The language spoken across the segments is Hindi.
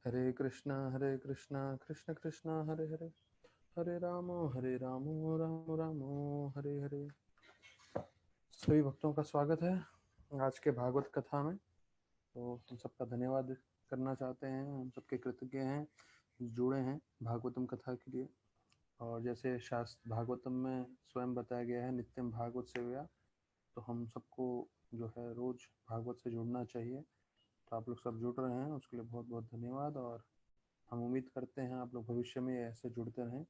हरे कृष्णा कृष्ण कृष्णा हरे हरे, हरे राम राम राम हरे हरे। सभी भक्तों का स्वागत है आज के भागवत कथा में। तो हम सबका धन्यवाद करना चाहते हैं, हम सबके कृतज्ञ हैं, जुड़े हैं भागवतम कथा के लिए। और जैसे शास्त्र भागवतम में स्वयं बताया गया है, नित्यम भागवत सेवया, तो हम सबको जो है रोज भागवत से जुड़ना चाहिए। तो आप लोग सब जुड़ रहे हैं, उसके लिए बहुत बहुत धन्यवाद। और हम उम्मीद करते हैं आप लोग भविष्य में ऐसे जुड़ते रहें।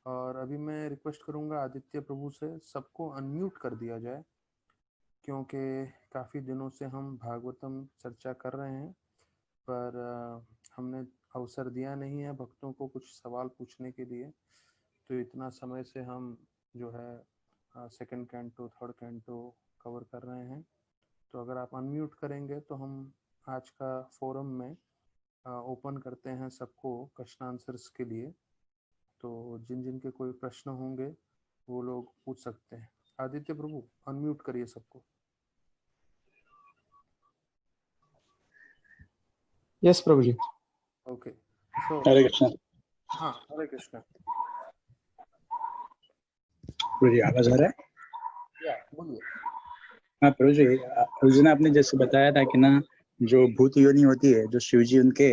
और अभी मैं रिक्वेस्ट करूंगा आदित्य प्रभु से सबको अनम्यूट कर दिया जाए, क्योंकि काफ़ी दिनों से हम भागवतम चर्चा कर रहे हैं, पर हमने अवसर दिया नहीं है भक्तों को कुछ सवाल पूछने के लिए। तो इतना समय से हम जो है second canto third canto cover कर रहे हैं। तो अगर आप अनम्यूट करेंगे तो हम आज का फोरम में ओपन करते हैं सबको क्वेश्चन आंसर्स के लिए। तो जिन जिन के कोई प्रश्न होंगे वो लोग पूछ सकते हैं। आदित्य प्रभु अनम्यूट करिए सबको। यस प्रभु जी। ओके सो हरे कृष्णा। हाँ, हरे कृष्णा। प्रभु जी आवाज आ रहा है? या बोलिए। हाँ प्रभु जी, उस दिन आपने जैसे बताया था कि ना जो भूत योनि होती है, जो शिव जी उनके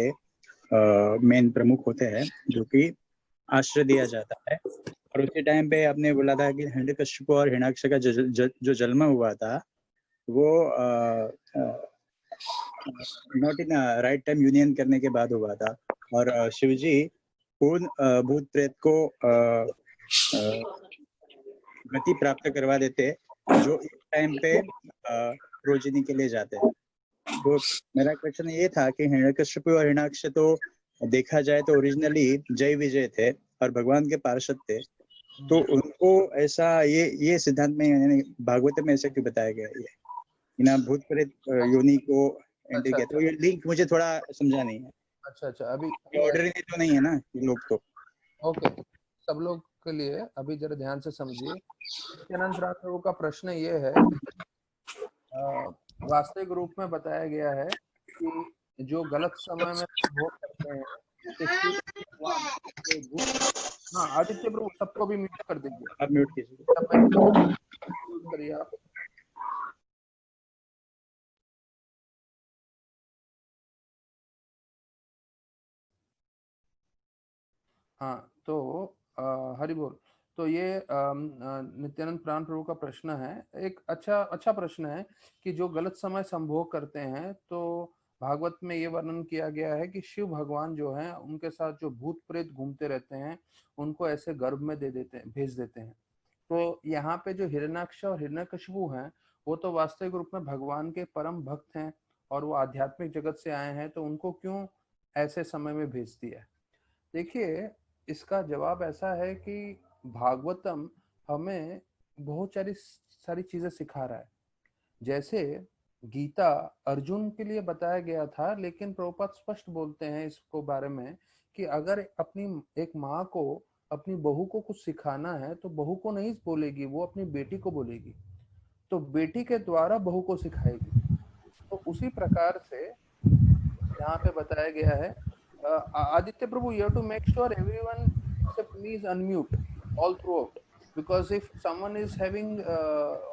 मेन प्रमुख होते हैं, जो कि आश्रय दिया जाता है। और उसी टाइम पे आपने बोला था कि हिरण्यकश्यप और हिरण्याक्ष का जो जन्म हुआ था वो not in right time union करने के बाद हुआ था। और शिव जी उन भूत प्रेत को गति प्राप्त करवा देते जो इस टाइम पे प्रोजिनी के लिए जाते हैं। तो मेरा क्वेश्चन ये था कि हिरण्यकश्यप और हिरण्याक्ष तो देखा जाए तो ओरिजिनली जय विजय थे और भगवान के पार्षद थे। तो उनको ऐसा ये सिद्धांत में यानी भागवत में ऐसा क्यों बताया गया है? बिना भूत प्रेत योनि को एंट्री अच्छा किया, तो ये लिंक मुझे थोड़ा समझा नहीं है। अच्छा अभी ऑर्डर में तो नहीं है ना ये लोग तो। ओके, सब लोग के लिए अभी जरा ध्यान से समझिए। नित्यानंद राम प्रभु का प्रश्न ये है कि वास्तविक रूप में बताया गया है कि जो गलत समय में भोग करते हैं तो शिव भगवान जो भूत। हाँ आदित्य प्रभु सबको भी म्यूट कर दीजिए। आप म्यूट कीजिए। सब म्यूट करिए आप। हाँ तो हरि बोल। तो ये नित्यानंद प्राण प्रभु का प्रश्न है, एक अच्छा अच्छा प्रश्न है कि जो गलत समय संभोग करते हैं, तो भागवत में ये वर्णन किया गया है कि शिव भगवान जो हैं उनके साथ जो भूत प्रेत घूमते रहते हैं उनको ऐसे गर्भ में दे देते हैं, भेज देते हैं। तो यहाँ पे जो हिरण्याक्ष और हिरण्यकशिपु हैं वो तो वास्तविक रूप में भगवान के परम भक्त हैं और वो आध्यात्मिक जगत से आए हैं, तो उनको क्यों ऐसे समय में भेज दिया है? देखिए, इसका जवाब ऐसा है कि भागवतम हमें बहुत सारी सारी चीजें सिखा रहा है। जैसे गीता अर्जुन के लिए बताया गया था, लेकिन प्रभुपाद स्पष्ट बोलते हैं इसको बारे में कि अगर अपनी एक माँ को अपनी बहू को कुछ सिखाना है तो बहू को नहीं बोलेगी, वो अपनी बेटी को बोलेगी, तो बेटी के द्वारा बहू को सिखाएगी। तो उसी प्रकार से यहाँ पे बताया गया है। आदित्य प्रभु, you have to make sure everyone except me is unmute all throughout, because if someone is having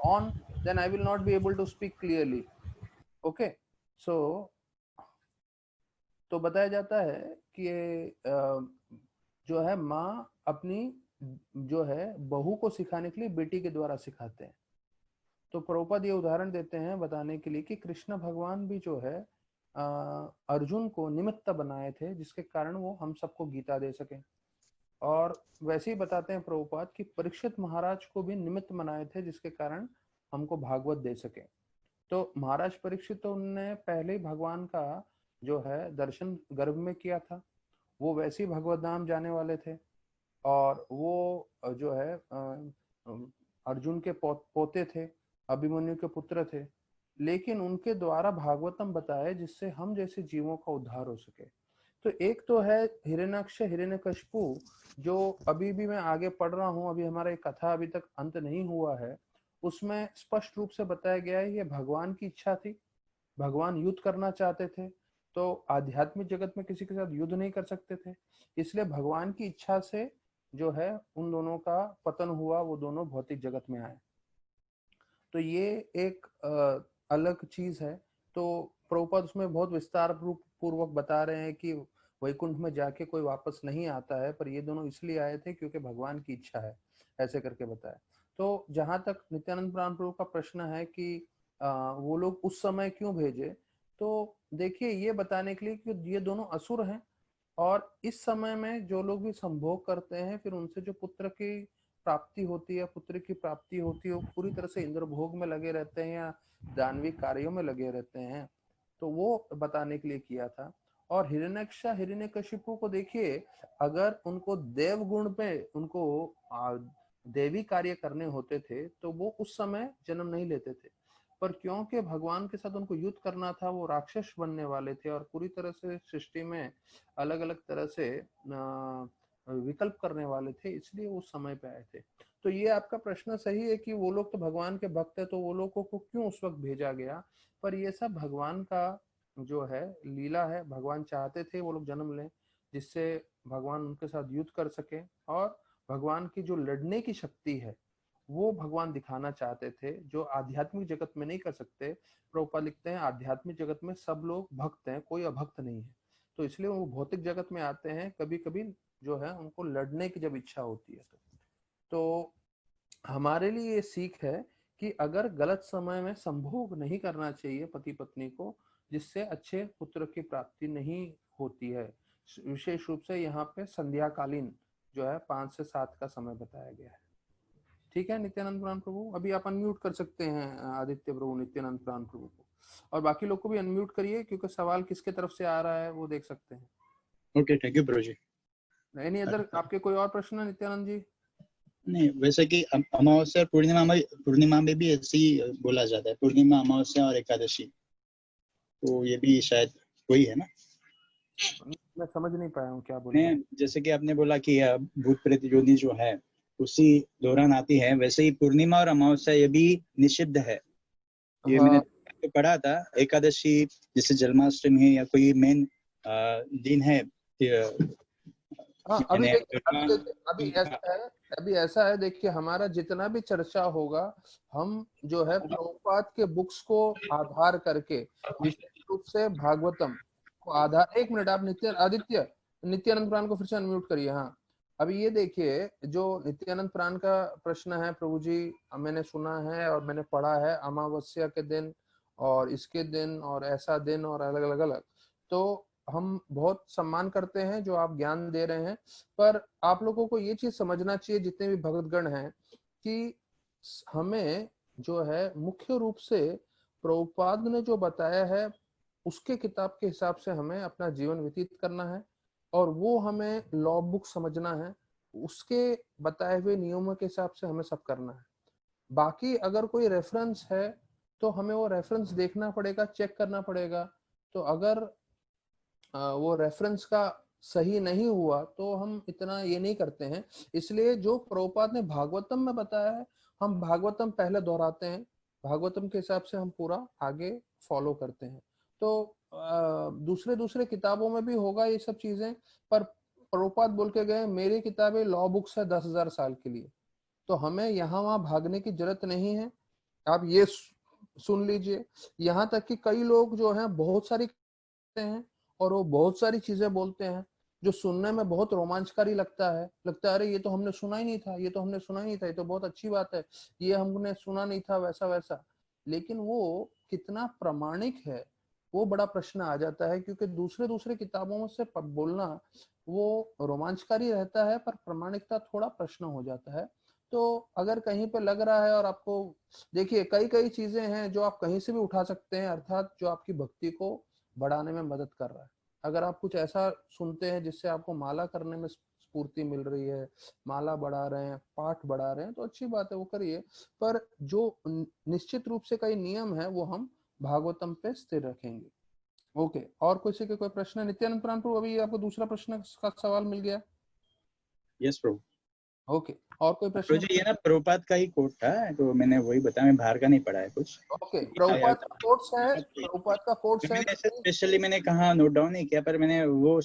on, then I will not be able to speak clearly. Okay, so तो बताया जाता है कि जो है माँ अपनी जो है बहू को सिखाने के लिए बेटी के द्वारा सिखाते हैं। तो प्रभुपाद ये उदाहरण देते हैं बताने के लिए कि कृष्ण भगवान भी जो है अर्जुन को निमित्त बनाए थे, जिसके कारण वो हम सबको गीता दे सके। और वैसे ही बताते हैं प्रभुपाद कि परीक्षित महाराज को भी निमित्त बनाए थे, जिसके कारण हमको भागवत दे सके। तो महाराज परीक्षित तो उनने पहले ही भगवान का जो है दर्शन गर्भ में किया था, वो वैसे ही भगवत धाम जाने वाले थे। और वो जो है अर्जुन के पोते थे, अभिमन्यु के पुत्र थे, लेकिन उनके द्वारा भागवतम बताए जिससे हम जैसे जीवों का उद्धार हो सके। तो एक तो है हिरण्याक्ष हिरण्यकशिपु, जो अभी भी मैं आगे पढ़ रहा हूँ, अभी हमारा एक कथा अभी तक अंत नहीं हुआ है, उसमें स्पष्ट रूप से बताया गया है ये भगवान की इच्छा थी, भगवान युद्ध करना चाहते थे। तो आध्यात्मिक जगत में किसी के साथ युद्ध नहीं कर सकते थे, इसलिए भगवान की इच्छा से जो है उन दोनों का पतन हुआ, वो दोनों भौतिक जगत में आए। तो ये एक अलग चीज है। तो प्रभुपाद उसमें बहुत विस्तार रूप पूर्वक बता रहे हैं कि वैकुंठ में जाके कोई वापस नहीं आता है, पर ये दोनों इसलिए आए थे क्योंकि भगवान की इच्छा है, ऐसे करके बताया। तो जहां तक नित्यानंद प्राण प्रभु का प्रश्न है कि वो लोग उस समय क्यों भेजे, तो देखिए ये बताने के लिए कि ये दोनों असुर हैं, और इस समय में जो लोग भी संभोग करते हैं, फिर उनसे जो पुत्र की प्राप्ति होती है, पुत्र की प्राप्ति होती है, वो पूरी तरह से इंद्र भोग में लगे रहते हैं या दानवी कार्यों में लगे रहते हैं। तो वो बताने के लिए किया था। और हिरण्यक्ष हिरण्यकशिपु को देखिए, अगर उनको देव गुण पे उनको देवी कार्य करने होते थे तो वो उस समय जन्म नहीं लेते थे, पर क्योंकि भगवान के साथ उनको युद्ध करना था, वो राक्षस बनने वाले थे और पूरी तरह से सृष्टि में अलग अलग तरह से विकल्प करने वाले थे, इसलिए उस समय पे आए थे। तो ये आपका प्रश्न सही है कि वो लोग तो भगवान के भक्त है, तो वो लोगों को क्यों उस वक्त भेजा गया, पर ये सब भगवान का जो है लीला है। भगवान चाहते थे वो लोग जन्म लें, जिससे भगवान उनके साथ युद्ध कर सके, और भगवान की जो लड़ने की शक्ति है वो भगवान दिखाना चाहते थे, जो आध्यात्मिक जगत में नहीं कर सकते। प्रभुपाद लिखते हैं आध्यात्मिक जगत में सब लोग भक्त हैं, कोई अभक्त नहीं है, तो इसलिए वो भौतिक जगत में आते हैं कभी कभी, जो है उनको लड़ने की जब इच्छा होती है तो हमारे लिए ये सीख है कि अगर गलत समय में संभोग नहीं करना चाहिए पति पत्नी को, जिससे अच्छे पुत्र की प्राप्ति नहीं होती है। विशेष रूप से यहाँ पे संध्याकालीन जो है 5 से 7 का समय बताया गया है। ठीक है नित्यानंद प्राण प्रभु, अभी आप अनम्यूट कर सकते हैं आदित्य प्रभु, नित्यानंद प्राण प्रभु को, और बाकी लोग को भी अनम्यूट करिए, क्योंकि सवाल किसके तरफ से आ रहा है वो देख सकते हैं। Okay, thank you Prabhu ji. Any other आपके कोई और प्रश्न है नित्यानंद जी? नहीं, वैसे कि अमावस्या और पूर्णिमा में भी ऐसे ही बोला जाता है, पूर्णिमा, अमावस्या और एकादशी, तो ये भी शायद वही है ना। मैं समझ नहीं पाया हूँ क्या बोल रहे मैं, जैसे कि आपने बोला कि भूत प्रेत योनि जो है उसी दौरान आती है, वैसे ही पूर्णिमा और अमावस्या ये भी निषिद्ध है। हैं। ये मैंने हाँ तो पढ़ा था। एकादशी जैसे जन्माष्टमी है या कोई मेन दिन है, हाँ, अभी यानी देखिए अभी भगवान देखिए अभी उनका। ऐसा है, अभी ऐसा है, देखिए हमारा जितना भी चर्चा होगा, हम जो है प्रभुपाद के बुक्स को आधार करके, विशेष रूप से भागवतम को आधार, एक मिनट आप आदित्य नित्यानंद प्राण को फिर से अनम्यूट करिए। हाँ, अभी ये देखिए जो नित्यानंद प्राण का प्रश्न है प्रभु जी, मैंने सुना है और मैंने पढ़ा है अमावस्या के दिन और इसके दिन और ऐसा दिन और अलग अलग अलग, तो हम बहुत सम्मान करते हैं जो आप ज्ञान दे रहे हैं, पर आप लोगों को ये चीज समझना चाहिए जितने भी भगतगण हैं कि हमें जो है मुख्य रूप से प्रभुपाद ने जो बताया है उसके किताब के हिसाब से हमें अपना जीवन व्यतीत करना है, और वो हमें लॉ बुक समझना है, उसके बताए हुए नियमों के हिसाब से हमें सब करना है। बाकी अगर कोई रेफरेंस है तो हमें वो रेफरेंस देखना पड़ेगा, चेक करना पड़ेगा। तो अगर वो रेफरेंस का सही नहीं हुआ तो हम इतना ये नहीं करते हैं। इसलिए जो प्रभुपाद ने भागवतम में बताया है, हम भागवतम पहले दोहराते हैं, भागवतम के हिसाब से हम पूरा आगे फॉलो करते हैं। तो दूसरे दूसरे किताबों में भी होगा ये सब चीजें, पर प्रभुपाद बोल के गए मेरी किताबें लॉ बुक्स है 10,000 साल के लिए, तो हमें यहाँ वहां भागने की जरूरत नहीं है। आप ये सुन लीजिए, यहाँ तक कि कई लोग जो हैं बहुत सारी हैं और वो बहुत सारी चीजें बोलते हैं जो सुनने में बहुत रोमांचकारी लगता है अरे ये तो हमने सुना ही नहीं था, ये तो हमने सुना ही नहीं था, ये तो बहुत अच्छी बात है, ये हमने सुना नहीं था, वैसा वैसा। लेकिन वो कितना प्रामाणिक है वो बड़ा प्रश्न आ जाता है, क्योंकि दूसरे दूसरे किताबों से बोलना वो रोमांचकारी रहता है, पर प्रामाणिकता थोड़ा प्रश्न हो जाता है। तो अगर कहीं पे लग रहा है और आपको, देखिए कई कई चीजें हैं जो आप कहीं से भी उठा सकते हैं, अर्थात जो आपकी भक्ति को बढ़ाने में मदद कर रहा है। अगर आप कुछ ऐसा सुनते हैं जिससे आपको माला करने में स्फूर्ति मिल रही है, माला बढ़ा रहे हैं, पाठ बढ़ा रहे हैं, तो अच्छी बात है, वो करिए। पर जो निश्चित रूप से कई नियम है वो हम भागवतम पे स्थिर रखेंगे। ओके, और किसी के कोई प्रश्न है? नित्यानंद प्राण प्रभु, अभी आपको दूसरा प्रश्न का सवाल मिल गया। यस प्रभु। ओके, और कोई तो प्रश्न? जो ये ना प्रभुपाद का ही कोट था, तो मैंने वही बताया, मैं बाहर का नहीं पढ़ा है कुछ। ओके, प्रभुपाद का कोट्स है, प्रभुपाद का कोट्स है। ऐसे स्पेशली मैंने कहा नोट डाउन नहीं किया, पर मैंने वो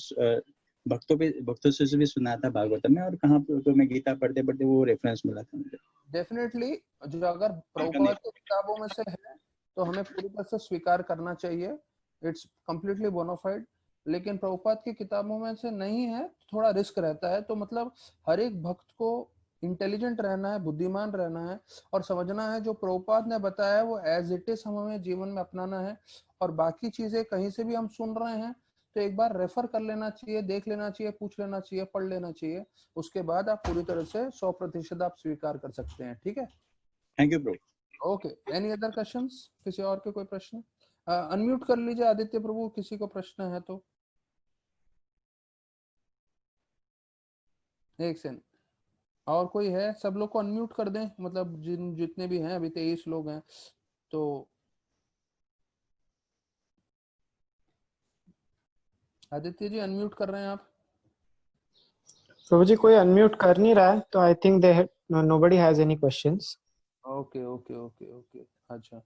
भक्तों से भी सुना था भागवतम में, और कहाँ पे तो मैं गीता पढ़ते पढ़ते वो रेफरेंस मिला था मुझे। डेफिनेटली, जो अगर प्रभुपाद की किताबों में से है तो हमें पूरी तरह से स्वीकार करना चाहिए, इट्स कम्प्लीटली बोनाफाइड। लेकिन प्रभुपाद की किताबों में से नहीं है, थोड़ा रिस्क रहता है। तो मतलब हर एक भक्त को इंटेलिजेंट रहना है, बुद्धिमान रहना है, और समझना है जो प्रभुपाद ने बताया है वो एज इट इज हमें जीवन में अपनाना है। और बाकी चीजें कहीं से भी हम सुन रहे हैं तो एक बार रेफर कर लेना चाहिए, देख लेना चाहिए, पूछ लेना चाहिए, पढ़ लेना चाहिए। उसके बाद आप पूरी तरह से 100% आप स्वीकार कर सकते हैं। ठीक है, thank you bro. Okay, any other questions? किसी और के कोई प्रश्न? अनम्यूट कर लीजिए आदित्य प्रभु, किसी को प्रश्न है तो। एक सेकंड, और कोई है? सब लोग को अनम्यूट कर दें, मतलब जितने भी हैं, अभी 23 लोग हैं तो। आदित्य जी अनम्यूट कर रहे हैं आप? प्रभु जी कोई अनम्यूट कर नहीं रहा है, तो I think they nobody has any questions. Okay okay okay okay, अच्छा,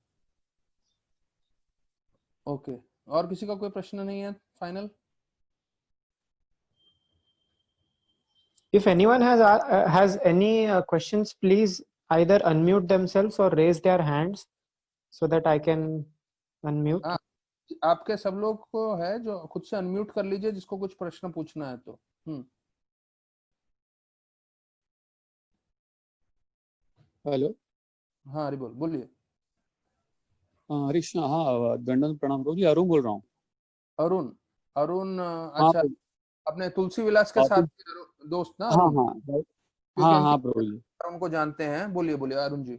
ओके, और किसी का कोई प्रश्न नहीं है? Final. If anyone has any questions, please either unmute themselves or raise their hands so that I can unmute. हाँ, आपके सब लोग को है जो खुद से अनम्यूट कर लीजिए जिसको कुछ प्रश्न पूछना है तो। हेलो, हाँ हरि बोल, बोलिए। हरीश, हाँ, दंडन प्रणाम प्रभु जी, अरुण बोल रहा हूँ। अरुण, अरुण, हाँ अच्छा, अपने तुलसी विलास के साथ के दोस्त ना हाँ अरुण? हाँ क्योंकि हाँ हम हाँ प्रभु जी। अरुण को जानते हैं। बोलिए बोलिए अरुण जी।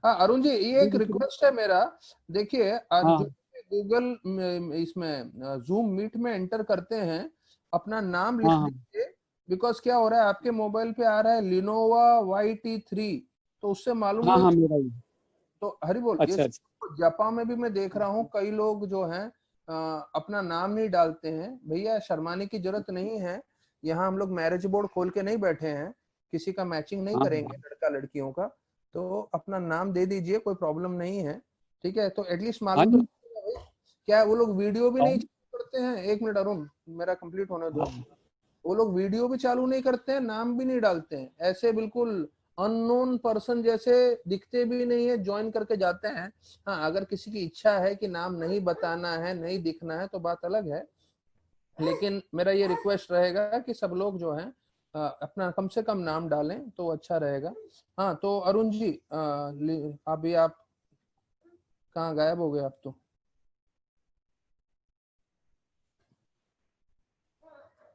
हाँ अरुण जी, ये एक रिक्वेस्ट है मेरा। देखिए, हाँ जो गूगल इसमें जूम मीट में एंटर करते हैं, अपना नाम लिख हाँ हाँ दीजिए। बिकॉज क्या हो रहा है, आपके मोबाइल पे आ रहा है लिनोवा YT3, तो उससे मालूम हाँ नहीं। हाँ, मेरा ही। तो हरि बोल, ये अच्छा अच्छा। जापान में भी मैं देख रहा हूँ कई लोग जो हैं अपना नाम नहीं डालते हैं। भैया शर्माने की जरूरत नहीं है, यहाँ हम लोग मैरिज बोर्ड खोल के नहीं बैठे हैं, किसी का मैचिंग नहीं हाँ करेंगे लड़का लड़कियों का। तो अपना नाम दे दीजिए, कोई प्रॉब्लम नहीं है। ठीक है, तो एटलीस्ट हाँ मालूम तो जी, लगेगा भाई। क्या है, वो लोग वीडियो भी हाँ नहीं करते हैं? एक मिनट अरुण, मेरा कंप्लीट होने दो। हाँ वो लोग वीडियो भी चालू नहीं करते हैं, नाम भी नहीं डालते हैं, ऐसे बिल्कुल अननोन पर्सन जैसे दिखते भी नहीं है, ज्वाइन करके जाते हैं। हाँ, अगर किसी की इच्छा है कि नाम नहीं बताना है, नहीं दिखना है, तो बात अलग है। लेकिन मेरा ये रिक्वेस्ट रहेगा कि सब लोग जो है अपना कम से कम नाम डालें तो अच्छा रहेगा। हाँ, तो अरुण जी, अभी आप कहाँ गायब हो गए आप तो?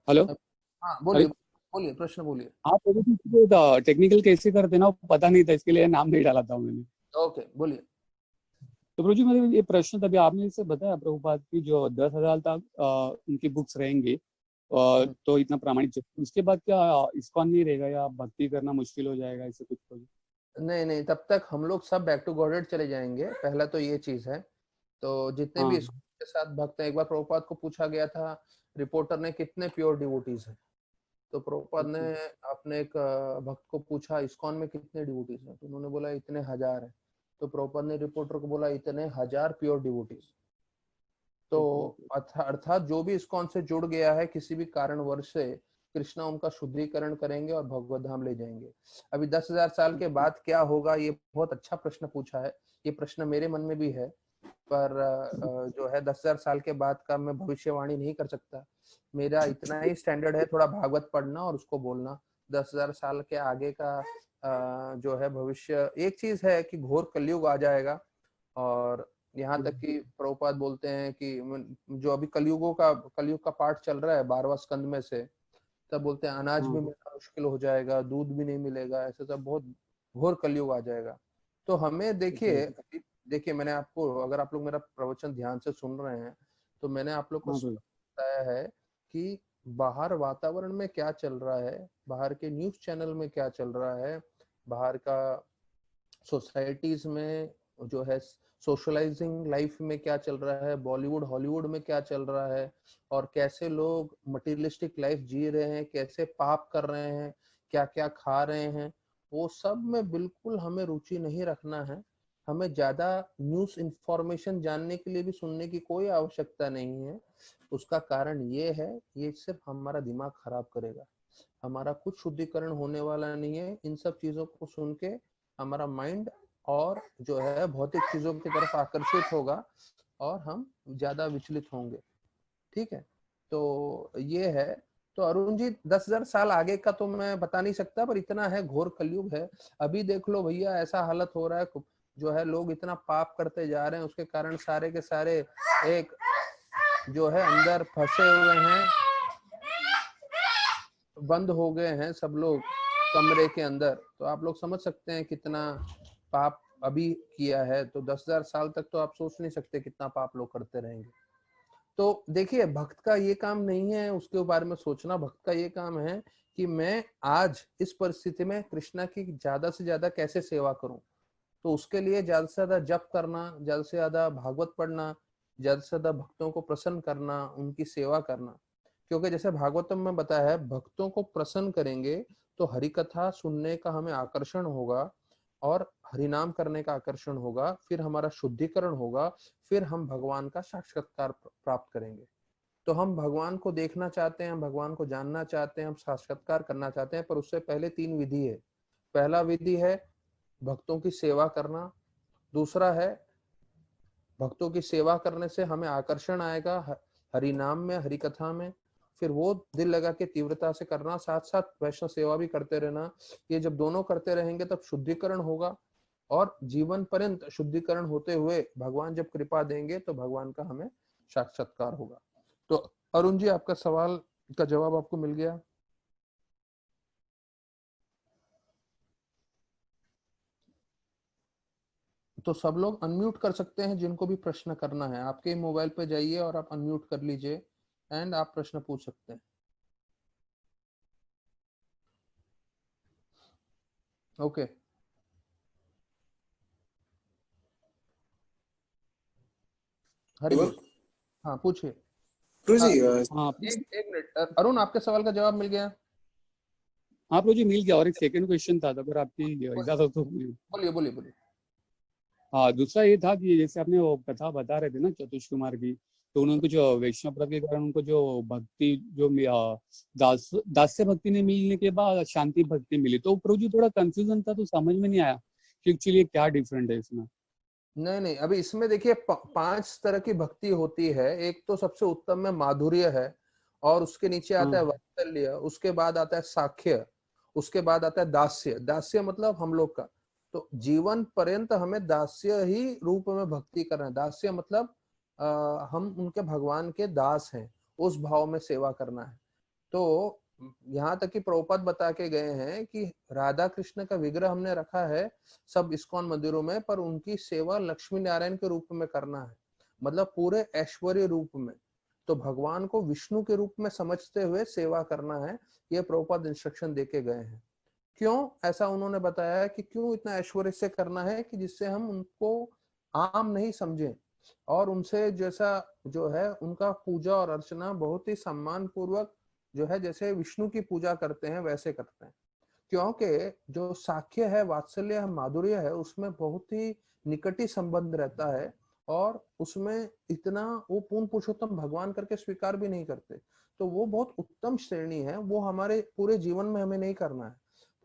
हेलो। हाँ अरे बोलिए, बोलिए, प्रश्न बोलिए। हाँ प्रभु जी, टेक्निकल कैसे करते ना, वो पता नहीं था, इसके लिए नाम नहीं डाला था मैंने। ओके, बोलिए। तो प्रभु जी, मेरे ये प्रश्न तभी आपने इससे बताया प्रभुपाद की जो 10,000 तक उनकी बुक्स रहेंगी, तो इतना प्रामाणिक उसके बाद क्या इस्कॉन नहीं रहेगा, या भक्ति करना मुश्किल हो जाएगा, ऐसे कुछ प्रभु? नहीं नहीं, तब तक हम लोग सब बैक टू गॉडेड चले जाएंगे, पहला तो ये चीज है। तो जितने भी हाँ इसके साथ भक्त हैं, एक बार प्रभुपाद को पूछा गया था रिपोर्टर ने कितने प्योर डिवोटीज हैं, तो प्रभुपाद ने अच्छा अपने एक भक्त को पूछा इस्कॉन में कितने डिवोटीज हैं, तो उन्होंने बोला इतने हजार हैं। तो प्रभुपाद ने रिपोर्टर को बोला इतने हजार प्योर डिवोटीज। तो ओके। अर्थात जो भी इस्कॉन से जुड़ गया है किसी भी कारणवश से, कृष्णा उनका शुद्धिकरण करेंगे और भगवत धाम ले जाएंगे। अभी 10,000 साल के बाद क्या होगा, ये बहुत अच्छा प्रश्न पूछा है। ये प्रश्न मेरे मन में भी है, पर जो है 10,000 साल के बाद का मैं भविष्यवाणी नहीं कर सकता। मेरा इतना ही स्टैंडर्ड है, थोड़ा भागवत पढ़ना और उसको बोलना। 10,000 साल के आगे का जो है भविष्य, एक चीज है कि घोर कलयुग आ जाएगा। और यहाँ तक कि प्रभुपाद बोलते हैं कि जो अभी कलयुग का पाठ चल रहा है 12वां स्कंद में से, तब बोलते हैं अनाज भी हाँ मिलना मुश्किल हो जाएगा, दूध भी नहीं मिलेगा, ऐसे सब बहुत घोर कलयुग आ जाएगा। तो हमें देखिए, देखिए मैंने आपको, अगर आप लोग मेरा प्रवचन ध्यान से सुन रहे हैं, तो मैंने आप लोग को हाँ प्रभु। बताया है कि बाहर वातावरण में क्या चल रहा है, बाहर के न्यूज चैनल में क्या चल रहा है, बाहर का सोसाइटीज में जो है सोशलाइजिंग लाइफ में क्या चल रहा है, बॉलीवुड हॉलीवुड में क्या चल रहा है, और कैसे लोग मटीरियलिस्टिक लाइफ जी रहे हैं, कैसे पाप कर रहे हैं, क्या क्या खा रहे हैं, वो सब में बिल्कुल हमें रुचि नहीं रखना है। हमें ज्यादा न्यूज इंफॉर्मेशन जानने के लिए भी सुनने की कोई आवश्यकता नहीं है। उसका कारण ये है, ये सिर्फ हमारा दिमाग खराब करेगा, हमारा कुछ शुद्धिकरण होने वाला नहीं है। इन सब चीजों को सुन के हमारा माइंड और जो है भौतिक चीजों की तरफ आकर्षित होगा और हम ज्यादा विचलित होंगे। ठीक है, तो ये है। तो अरुण जी 10,000 साल आगे का तो मैं बता नहीं सकता, पर इतना है, घोर कलयुग है। अभी देख लो भैया, ऐसा हालत हो रहा है, जो है लोग इतना पाप करते जा रहे हैं, उसके कारण सारे के सारे एक जो है अंदर फंसे हुए हैं, बंद हो गए हैं सब लोग कमरे के अंदर। तो आप लोग समझ सकते हैं कितना पाप अभी किया है। तो 10,000 साल तक तो आप सोच नहीं सकते कितना पाप लोग करते रहेंगे। तो देखिए, भक्त का ये काम नहीं है उसके बारे में सोचना। भक्त का ये काम है कि मैं आज इस परिस्थिति में कृष्णा की ज्यादा से ज्यादा कैसे सेवा करूं। तो उसके लिए ज्यादा से ज्यादा जप करना, ज्यादा से ज्यादा भागवत पढ़ना, ज्यादा से ज्यादा भक्तों को प्रसन्न करना, उनकी सेवा करना। क्योंकि जैसे भागवतम में बताया है, भक्तों को प्रसन्न करेंगे तो हरि कथा सुनने का हमें आकर्षण होगा और हरिनाम करने का आकर्षण होगा, फिर हमारा शुद्धिकरण होगा, फिर हम भगवान का साक्षात्कार प्राप्त करेंगे। तो हम भगवान को देखना चाहते हैं, हम भगवान को जानना चाहते हैं, हम साक्षात्कार करना चाहते हैं, पर उससे पहले 3 विधि है। पहला विधि है भक्तों की सेवा करना। दूसरा है भक्तों की सेवा करने से हमें आकर्षण आएगा हरि नाम में, हरि कथा में, फिर वो दिल लगा के तीव्रता से करना, साथ साथ वैष्णव सेवा भी करते रहना। ये जब दोनों करते रहेंगे तब शुद्धिकरण होगा, और जीवन पर्यंत शुद्धिकरण होते हुए भगवान जब कृपा देंगे तो भगवान का हमें साक्षात्कार होगा। तो अरुण जी, आपका सवाल का जवाब आपको मिल गया। तो सब लोग अनम्यूट कर सकते हैं जिनको भी प्रश्न करना है। आपके मोबाइल पे जाइए और आप अनम्यूट कर लीजिए एंड आप प्रश्न पूछ सकते हैं। ओके, हरि बोल। हाँ, पूछिए। प्रभु हाँ, जी हाँ एक मिनट अरुण, आपके सवाल का जवाब मिल गया? हाँ प्रभु जी मिल गया। और एक सेकंड क्वेश्चन था, अगर आपकी इजाजत हो तो। बोलिए बोलिए बोलिए। हाँ, दूसरा ये था कि जैसे आपने वो कथा बता रहे थे ना चतुष कुमार की, तो उनको जो वैष्णव प्रथा के कारण उनको जो भक्ति जो दास्य भक्ति ने मिलने के बाद शांति भक्ति मिली, तो प्रभु जी थोड़ा कंफ्यूजन था, तो समझ में नहीं आया कि एक्चुअली क्या डिफरेंट है इसमें। नहीं नहीं, अभी इसमें देखिए 5 तरह की भक्ति होती है। एक तो सबसे उत्तम में माधुर्य है, और उसके नीचे आता है हाँ वात्सल्य, उसके बाद आता है साख्य, उसके बाद आता है दास्य। दास्य मतलब हम लोग का, तो जीवन पर्यंत हमें दास्य ही रूप में भक्ति करना है। दास्य मतलब हम उनके भगवान के दास हैं, उस भाव में सेवा करना है। तो यहाँ तक कि प्रभुपाद बता के गए हैं कि राधा कृष्ण का विग्रह हमने रखा है सब इस्कॉन मंदिरों में, पर उनकी सेवा लक्ष्मी नारायण के रूप में करना है, मतलब पूरे ऐश्वर्य रूप में। तो भगवान को विष्णु के रूप में समझते हुए सेवा करना है, ये प्रभुपाद इंस्ट्रक्शन देके गए हैं। क्यों ऐसा उन्होंने बताया है कि क्यों इतना ऐश्वर्य से करना है, कि जिससे हम उनको आम नहीं समझें, और उनसे जैसा जो है उनका पूजा और अर्चना बहुत ही सम्मान पूर्वक जो है जैसे विष्णु की पूजा करते हैं वैसे करते हैं। क्योंकि जो साख्य है, वात्सल्य है, माधुर्य है, उसमें बहुत ही निकटी संबंध रहता है, और उसमें इतना वो पूर्ण पुरुषोत्तम भगवान करके स्वीकार भी नहीं करते। तो वो बहुत उत्तम श्रेणी है, वो हमारे पूरे जीवन में हमें नहीं करना है।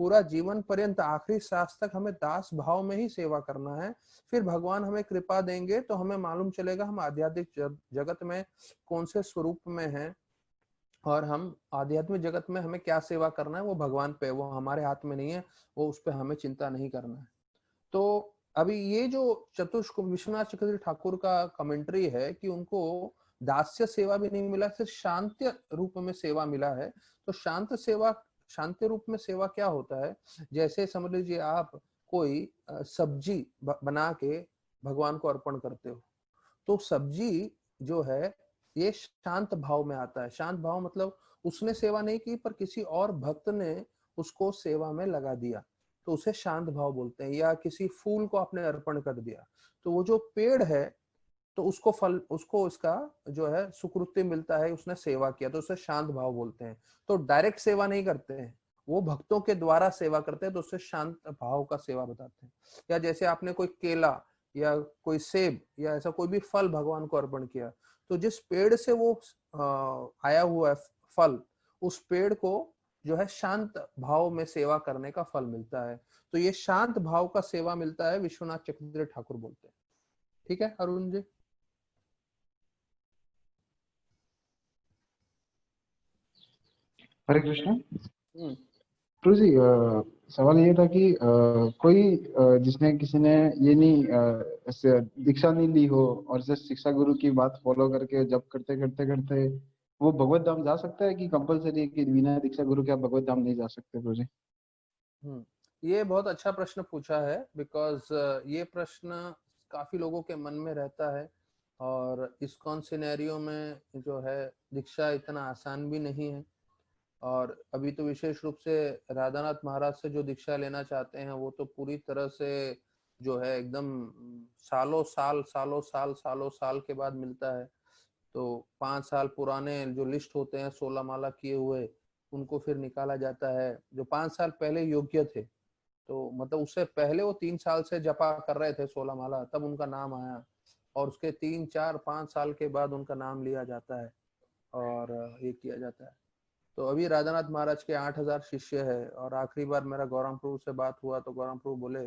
पूरा जीवन पर्यंत आखिरी सांस तक हमें दास भाव में ही सेवा करना है। फिर भगवान हमें कृपा देंगे तो हमें मालूम चलेगा हम आध्यात्मिक जगत में कौन से स्वरूप में हैं, और हम आध्यात्मिक जगत में हमें क्या सेवा करना है वो भगवान पे, वो हमारे हाथ में नहीं है, वो उस पे हमें चिंता नहीं करना है। तो अभी ये जो विश्वनाथ चक्रवर्ती ठाकुर का कमेंट्री है कि उनको दास्य सेवा भी नहीं मिला, सिर्फ शांत रूप में सेवा मिला है। तो शांत सेवा, शांति रूप में सेवा क्या होता है? जैसे समझ लीजिए आप कोई सब्जी बना के भगवान को अर्पण करते हो, तो सब्जी जो है ये शांत भाव में आता है। शांत भाव मतलब उसने सेवा नहीं की, पर किसी और भक्त ने उसको सेवा में लगा दिया, तो उसे शांत भाव बोलते हैं। या किसी फूल को आपने अर्पण कर दिया, तो वो जो पेड़ है तो उसको फल, उसको इसका जो है सुकृत्य मिलता है, उसने सेवा किया, तो उसे शांत भाव बोलते हैं। तो डायरेक्ट सेवा नहीं करते हैं, वो भक्तों के द्वारा सेवा करते हैं तो उससे शांत भाव का सेवा बताते हैं। या जैसे आपने कोई केला या कोई सेब या ऐसा कोई भी फल भगवान को अर्पण किया, तो जिस पेड़ से वो आया हुआ है फल, उस पेड़ को जो है शांत भाव में सेवा करने का फल मिलता है। तो ये शांत भाव का सेवा मिलता है, विश्वनाथ चक्रधरी ठाकुर बोलते हैं। ठीक है अरुण जी। हरे कृष्ण। प्रभु जी, सवाल ये था कि कोई जिसने किसी ने ये नहीं दीक्षा नहीं ली हो और जस्ट शिक्षा गुरु की बात फॉलो करके जब करते करते करते वो भगवत धाम जा सकता है कि कंपलसरी है कि बिना दीक्षा गुरु के आप भगवत धाम नहीं जा सकते? प्रभु जी ये बहुत अच्छा प्रश्न पूछा है, बिकॉज ये प्रश्न काफी लोगों के मन में रहता है। और इस्कॉन सिनेरियो में जो है दीक्षा इतना आसान भी नहीं है। और अभी तो विशेष रूप से राधानाथ महाराज से जो दीक्षा लेना चाहते हैं वो तो पूरी तरह से जो है एकदम सालों साल के बाद मिलता है। तो 5 साल पुराने जो लिस्ट होते हैं 16 माला किए हुए, उनको फिर निकाला जाता है। जो 5 साल पहले योग्य थे, तो मतलब उससे पहले वो 3 साल से जपा कर रहे थे 16 माला, तब उनका नाम आया। और उसके 3, 4, 5 साल के बाद उनका नाम लिया जाता है और ये किया जाता है। तो अभी राधानाथ महाराज के 8000 शिष्य है। और आखिरी बार मेरा गौरांग प्रभु से बात हुआ तो गौरांग प्रभु बोले,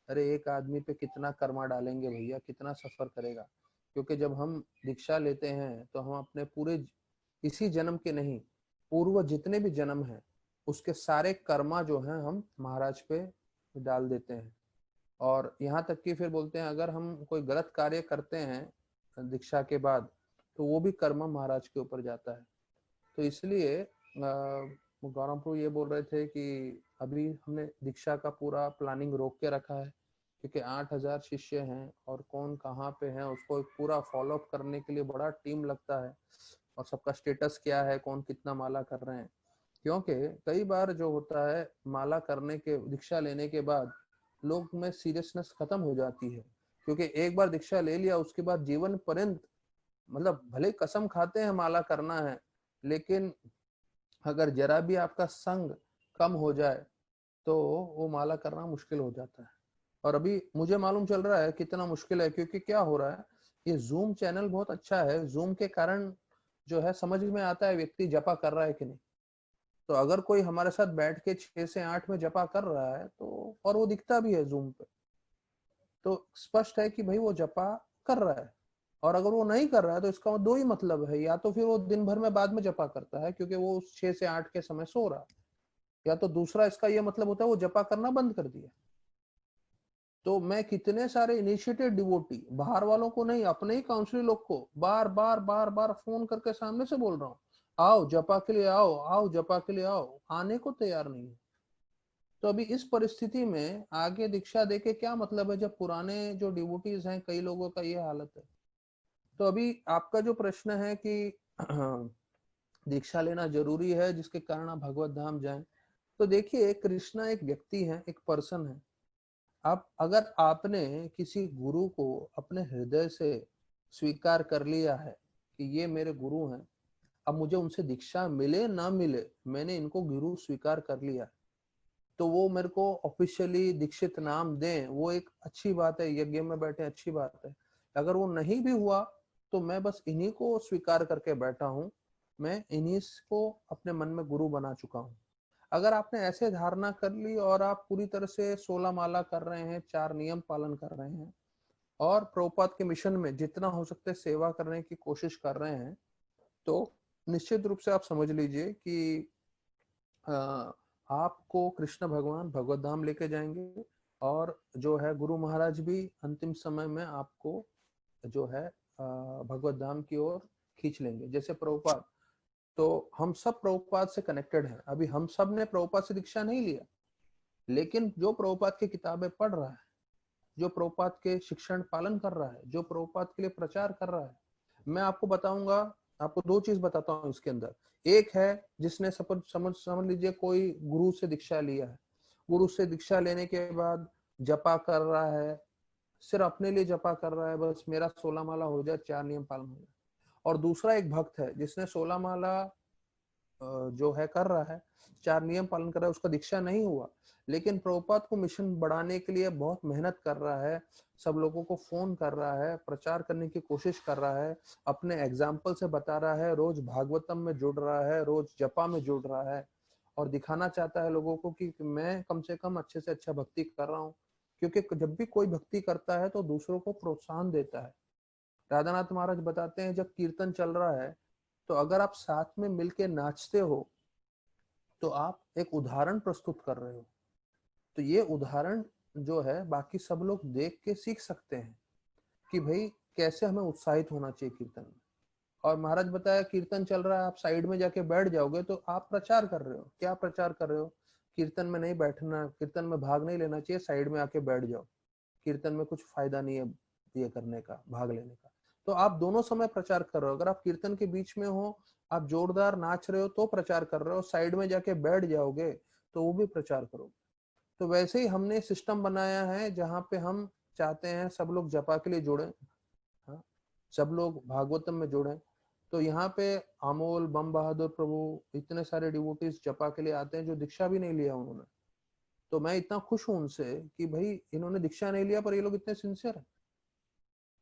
अरे एक आदमी पे कितना कर्मा डालेंगे भैया, कितना सफर करेगा। क्योंकि जब हम दीक्षा लेते हैं तो हम अपने पूरे इसी जन्म के नहीं, पूर्व जितने भी जन्म हैं उसके सारे कर्मा जो हैं हम महाराज पे डाल देते हैं। और यहाँ तक कि फिर बोलते हैं अगर हम कोई गलत कार्य करते हैं दीक्षा के बाद तो वो भी कर्म महाराज के ऊपर जाता है। तो इसलिए गौरव प्रभु ये बोल रहे थे कि अभी हमने दीक्षा का पूरा प्लानिंग रोक के रखा है, क्योंकि 8000 शिष्य हैं और कौन कहाँ पे है उसको एक पूरा फॉलो अप करने के लिए बड़ा टीम लगता है। और सबका स्टेटस क्या है, कौन कितना माला कर रहे हैं। क्योंकि कई बार जो होता है माला करने के, दीक्षा लेने के बाद लोग में सीरियसनेस खत्म हो जाती है। क्योंकि एक बार दीक्षा ले लिया उसके बाद जीवन पर्यंत, मतलब भले कसम खाते हैं माला करना है, लेकिन अगर जरा भी आपका संग कम हो जाए तो वो माला करना मुश्किल हो जाता है। और अभी मुझे मालूम चल रहा है कितना मुश्किल है, क्योंकि क्या हो रहा है, ये जूम चैनल बहुत अच्छा है, जूम के कारण जो है समझ में आता है व्यक्ति जपा कर रहा है कि नहीं। तो अगर कोई हमारे साथ बैठ के 6 से 8 में जपा कर रहा है तो, और वो दिखता भी है जूम पे, तो स्पष्ट है कि भाई वो जपा कर रहा है। और अगर वो नहीं कर रहा है तो इसका दो ही मतलब है, या तो फिर वो दिन भर में बाद में जपा करता है क्योंकि वो 6 से 8 के समय सो रहा है, या तो दूसरा इसका ये मतलब होता है वो जपा करना बंद कर दिया। तो मैं कितने सारे इनिशिएटेड डिवोटी, बाहर वालों को नहीं, अपने ही काउंसिलर लोग को बार बार फोन करके सामने से बोल रहा हूँ, आओ जपा के लिए आओ, आओ जपा के लिए आओ, आने को तैयार नहीं है। तो अभी इस परिस्थिति में आगे दीक्षा देके क्या मतलब है, जब पुराने जो डिवोटीज हैं कई लोगों का ये हालत है। तो अभी आपका जो प्रश्न है कि दीक्षा लेना जरूरी है जिसके कारण आप भगवत धाम जाएं, तो देखिए कृष्णा एक व्यक्ति है, एक पर्सन है। आप अगर आपने किसी गुरु को अपने हृदय से स्वीकार कर लिया है कि ये मेरे गुरु हैं, अब मुझे उनसे दीक्षा मिले ना मिले मैंने इनको गुरु स्वीकार कर लिया, तो वो मेरे को ऑफिशियली दीक्षित नाम दें वो एक अच्छी बात है, यज्ञ में बैठे अच्छी बात है। अगर वो नहीं भी हुआ तो मैं बस इन्हीं को स्वीकार करके बैठा हूँ, मैं इन्हीं को अपने मन में गुरु बना चुका हूँ। अगर आपने ऐसे धारणा कर ली और आप पूरी तरह से 16 माला कर रहे हैं, 4 नियम पालन कर रहे हैं और प्रभुपाद के मिशन में जितना हो सकता है सेवा करने की कोशिश कर रहे हैं, तो निश्चित रूप से आप समझ लीजिए कि आपको कृष्ण भगवान भगवत धाम लेके जाएंगे। और जो है गुरु महाराज भी अंतिम समय में आपको जो है भगवत धाम की ओर खींच लेंगे। जैसे प्रभुपाद, तो हम सब प्रभुपाद से कनेक्टेड हैं। अभी हम सब ने प्रभुपाद से दीक्षा नहीं लिया, लेकिन जो प्रभुपाद की किताबें पढ़ रहा है, जो प्रभुपाद के शिक्षण पालन कर रहा है, जो प्रभुपाद के लिए प्रचार कर रहा है, मैं आपको बताऊंगा, आपको 2 चीज बताता हूँ इसके अंदर। एक है जिसने समझ लीजिए कोई गुरु से दीक्षा लिया है, गुरु से दीक्षा लेने के बाद जपा कर रहा है, सिर्फ अपने लिए जपा कर रहा है, बस मेरा 16 माला हो जाए, 4 नियम पालन हो जाए। और दूसरा एक भक्त है जिसने 16 माला जो है कर रहा है, 4 नियम पालन कर रहा है, उसका दीक्षा नहीं हुआ, लेकिन प्रभुपाद को मिशन बढ़ाने के लिए बहुत मेहनत कर रहा है, सब लोगों को फोन कर रहा है, प्रचार करने की कोशिश कर रहा है, अपने एग्जाम्पल से बता रहा है, रोज भागवतम में जुड़ रहा है, रोज जपा में जुड़ रहा है और दिखाना चाहता है लोगों को कि मैं कम से कम अच्छे से अच्छा भक्ति कर रहा हूँ। क्योंकि जब भी कोई भक्ति करता है तो दूसरों को प्रोत्साहन देता है। राधानाथ महाराज बताते हैं जब कीर्तन चल रहा है तो अगर आप साथ में मिलके नाचते हो तो आप एक उदाहरण प्रस्तुत कर रहे हो। तो ये उदाहरण जो है बाकी सब लोग देख के सीख सकते हैं कि भाई कैसे हमें उत्साहित होना चाहिए कीर्तन में। और महाराज बताया कीर्तन चल रहा है, आप साइड में जाके बैठ जाओगे तो आप प्रचार कर रहे हो। क्या प्रचार कर रहे हो? कीर्तन में नहीं बैठना, कीर्तन में भाग नहीं लेना चाहिए, साइड में आके बैठ जाओ, कीर्तन में कुछ फायदा नहीं है ये करने का, भाग लेने का। तो आप दोनों समय प्रचार कर रहे हो। अगर आप कीर्तन के बीच में हो, आप जोरदार नाच रहे हो तो प्रचार कर रहे हो, साइड में जाके बैठ जाओगे तो वो भी प्रचार करोगे। तो वैसे ही हमने सिस्टम बनाया है जहाँ पे हम चाहते हैं सब लोग जपा के लिए जुड़े, हाँ, सब लोग भागवतम में जुड़े। तो यहाँ पे अमोल, बम बहादुर प्रभु, इतने सारे डिवोटीज जपा के लिए आते हैं जो दीक्षा भी नहीं लिया उन्होंने। तो मैं इतना खुश हूं उनसे कि भाई इन्होंने दीक्षा नहीं लिया पर ये लोग इतने सिंसियर हैं।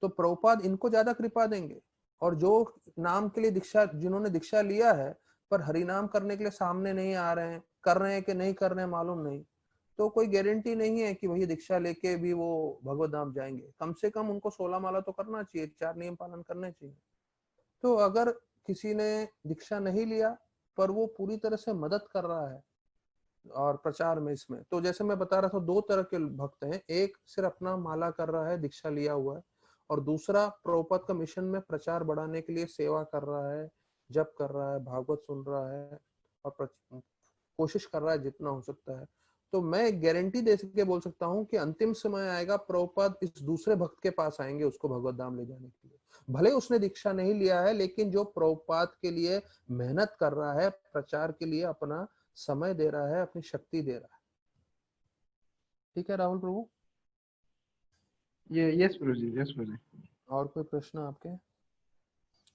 तो प्रभुपाद इनको ज्यादा कृपा देंगे। और जो नाम के लिए दीक्षा, जिन्होंने दीक्षा लिया है पर हरिनाम करने के लिए सामने नहीं आ रहे हैं, कर रहे हैं कि नहीं कर रहे हैं मालूम नहीं, तो कोई गारंटी नहीं है कि वही दीक्षा लेके भी वो भगवत धाम जाएंगे। कम से कम उनको 16 माला तो करना चाहिए, 4 नियम पालन करने चाहिए। तो अगर किसी ने दीक्षा नहीं लिया पर वो पूरी तरह से मदद कर रहा है और प्रचार में इसमें, तो जैसे मैं बता रहा था 2 तरह के भक्त हैं, एक सिर्फ अपना माला कर रहा है, दीक्षा लिया हुआ है, और दूसरा प्रभुपाद का मिशन में प्रचार बढ़ाने के लिए सेवा कर रहा है, जप कर रहा है, भागवत सुन रहा है और कोशिश कर रहा है जितना हो सकता है। तो मैं गारंटी दे के बोल सकता हूँ कि अंतिम समय आएगा प्रभुपाद इस दूसरे भक्त के पास आएंगे उसको भगवत धाम ले जाने के लिए। भले उसने दीक्षा नहीं लिया है, लेकिन जो प्रभुपाद के लिए मेहनत कर रहा है, प्रचार के लिए अपना समय दे रहा है, अपनी शक्ति दे रहा है। ठीक है राहुल प्रभु? ये यस प्रभु जी, यस प्रभु जी। और कोई प्रश्न आपके?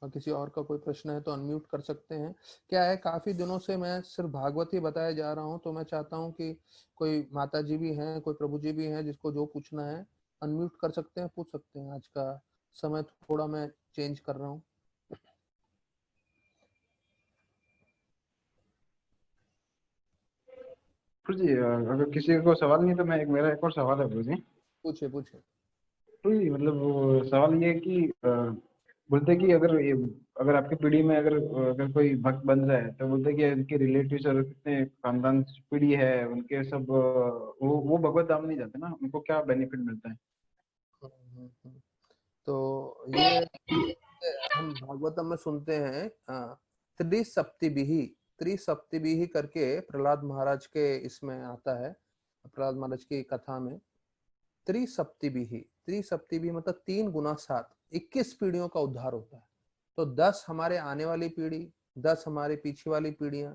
और किसी और का कोई प्रश्न है तो अनम्यूट कर सकते हैं। क्या है, काफी दिनों से मैं सिर्फ भागवत ही बताया जा रहा हूँ, तो मैं चाहता हूँ कि कोई माता जी भी हैं, कोई प्रभु जी भी हैं, जिसको जो पूछना है अनम्यूट कर सकते हैं, पूछ सकते हैं। आज का समय थोड़ा मैं चेंज कर रहा हूँ। प्रभु जी अगर किसी को सवाल नहीं तो मैं मेरा एक और सवाल है प्रभु जी। पूछे पूछे। प्रभु जी मतलब वो सवाल ये है कि बोलते हैं कि अगर आपकी पीढ़ी में अगर अगर कोई भक्त बन रहा है तो बोलते हैं कि उनके रिलेटिव्स और कितने खानदान पीढ़ी है उनके सब वो भगवत धाम नहीं जाते ना, उनको क्या बेनिफिट मिलता है? तो ये हम भागवतम में सुनते हैं, त्रिसप्तिभिः, त्रिसप्तिभिः करके प्रहलाद महाराज के इसमें आता है, प्रहलाद महाराज की कथा में। त्रिसप्तिभिः, त्रिसप्तिभिः मतलब 3 गुना 7, 21 पीढ़ियों का उद्धार होता है। तो 10 हमारे आने वाली पीढ़ी, 10 हमारे पीछे वाली पीढ़ियां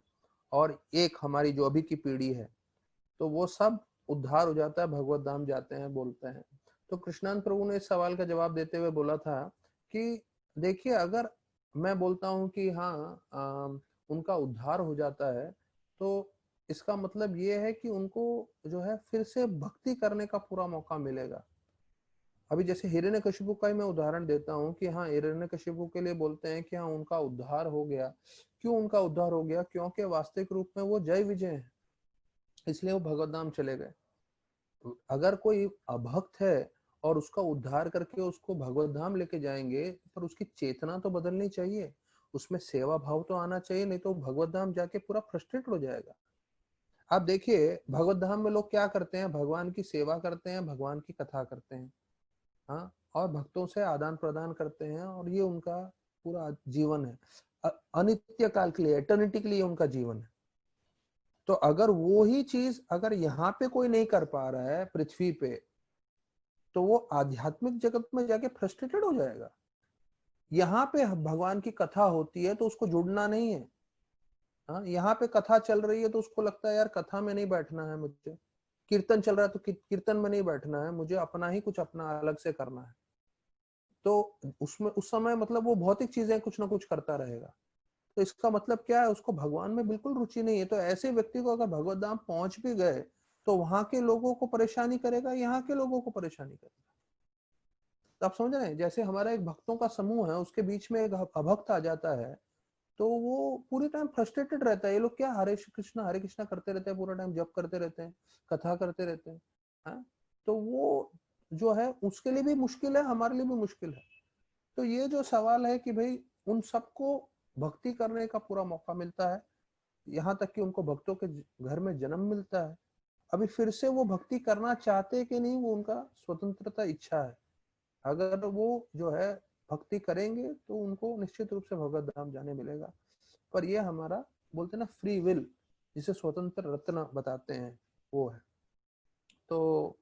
और 1 हमारी जो अभी की पीढ़ी है, तो वो सब उद्धार हो जाता है, भगवत धाम जाते हैं, बोलते हैं। तो कृष्णानंद प्रभु ने इस सवाल का जवाब देते हुए बोला था कि देखिए, अगर मैं बोलता हूँ कि हाँ उनका उद्धार हो जाता है, तो इसका मतलब ये है कि उनको जो है फिर से भक्ति करने का पूरा मौका मिलेगा। अभी जैसे हिरण्यकशिपु का ही मैं उदाहरण देता हूँ कि हाँ, हिरण्यकशिपु के लिए बोलते हैं कि हाँ उनका उद्धार हो गया। क्यों उनका उद्धार हो गया? क्योंकि वास्तविक रूप में वो जय विजय है, इसलिए वो भगवत धाम चले गए। अगर कोई अभक्त है और उसका उद्धार करके उसको भगवत धाम लेके जाएंगे, पर उसकी चेतना तो बदलनी चाहिए, उसमें सेवा भाव तो आना चाहिए, नहीं तो भगवत धाम जाके पूरा फ्रस्ट्रेट हो जाएगा। आप देखिए भगवत धाम में लोग क्या करते हैं, भगवान की सेवा करते हैं, भगवान की कथा करते हैं, हाँ, और भक्तों से आदान प्रदान करते हैं, और ये उनका पूरा जीवन है, अनित्य काल के लिए, एटर्निटी के लिए उनका जीवन है। तो अगर वो ही चीज अगर यहाँ पे कोई नहीं कर पा रहा है पृथ्वी पे, तो वो आध्यात्मिक जगत में जाके फ्रस्ट्रेटेड हो जाएगा। यहाँ पे भगवान की कथा होती है तो उसको जुड़ना नहीं है, हाँ, यहाँ पे कथा चल रही है तो उसको लगता है यार कथा में नहीं बैठना है मुझे, कीर्तन चल रहा है तो कीर्तन में नहीं बैठना है मुझे, अपना ही कुछ अपना अलग से करना है। तो उसमें उस समय मतलब वो भौतिक चीजें कुछ ना कुछ करता रहेगा। तो इसका मतलब क्या है, उसको भगवान में बिल्कुल रुचि नहीं है। तो ऐसे व्यक्ति को अगर भगवत धाम पहुंच भी गए तो वहां के लोगों को परेशानी करेगा, यहाँ के लोगों को परेशानी करेगा। तो आप समझ रहे हैं, जैसे हमारा एक भक्तों का समूह है, उसके बीच में एक अभक्त आ जाता है तो वो पूरी टाइम फ्रस्ट्रेटेड रहता है। ये लोग क्या हरे कृष्णा करते रहते हैं, पूरा टाइम जप करते रहते हैं, कथा करते रहते हैं, हाँ? तो वो जो है उसके लिए भी मुश्किल है, हमारे लिए भी मुश्किल है। तो ये जो सवाल है कि भाई उन सबको भक्ति करने का पूरा मौका मिलता है, यहाँ तक कि उनको भक्तों के घर में जन्म मिलता है। अभी फिर से वो भक्ति करना चाहते कि नहीं, वो उनका स्वतंत्रता इच्छा है। अगर वो जो है भक्ति करेंगे तो उनको निश्चित रूप से भगवत धाम जाने मिलेगा। पर ये हमारा बोलते हैं ना फ्री विल, जिसे स्वतंत्र रत्न बताते हैं, वो है। तो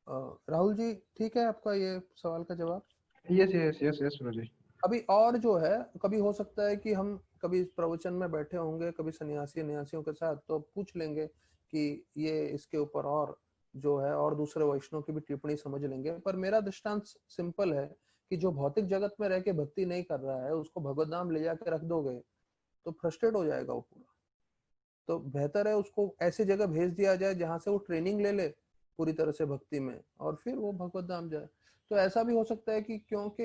राहुल जी, ठीक है आपका ये सवाल का जवाब? यस यस यस यस प्रभु जी। अभी और जो है, कभी हो सकता है कि हम कभी इस प्रवचन में बैठे होंगे कभी न्यासियों के साथ, तो पूछ लेंगे कि ये इसके ऊपर और जो है और दूसरे वैष्णव की भी टिप्पणी समझ लेंगे। पर मेरा दृष्टांत सिंपल है कि जो भौतिक जगत में रह के भक्ति नहीं कर रहा है, उसको भगवत धाम ले जाके रख दोगे तो फ्रस्ट्रेट हो जाएगा वो पूरा। तो बेहतर है उसको ऐसी जगह भेज दिया जाए जहां से वो ट्रेनिंग ले ले पूरी तरह से भक्ति में, और फिर वो भगवत धाम जाए। तो ऐसा भी हो सकता है कि क्योंकि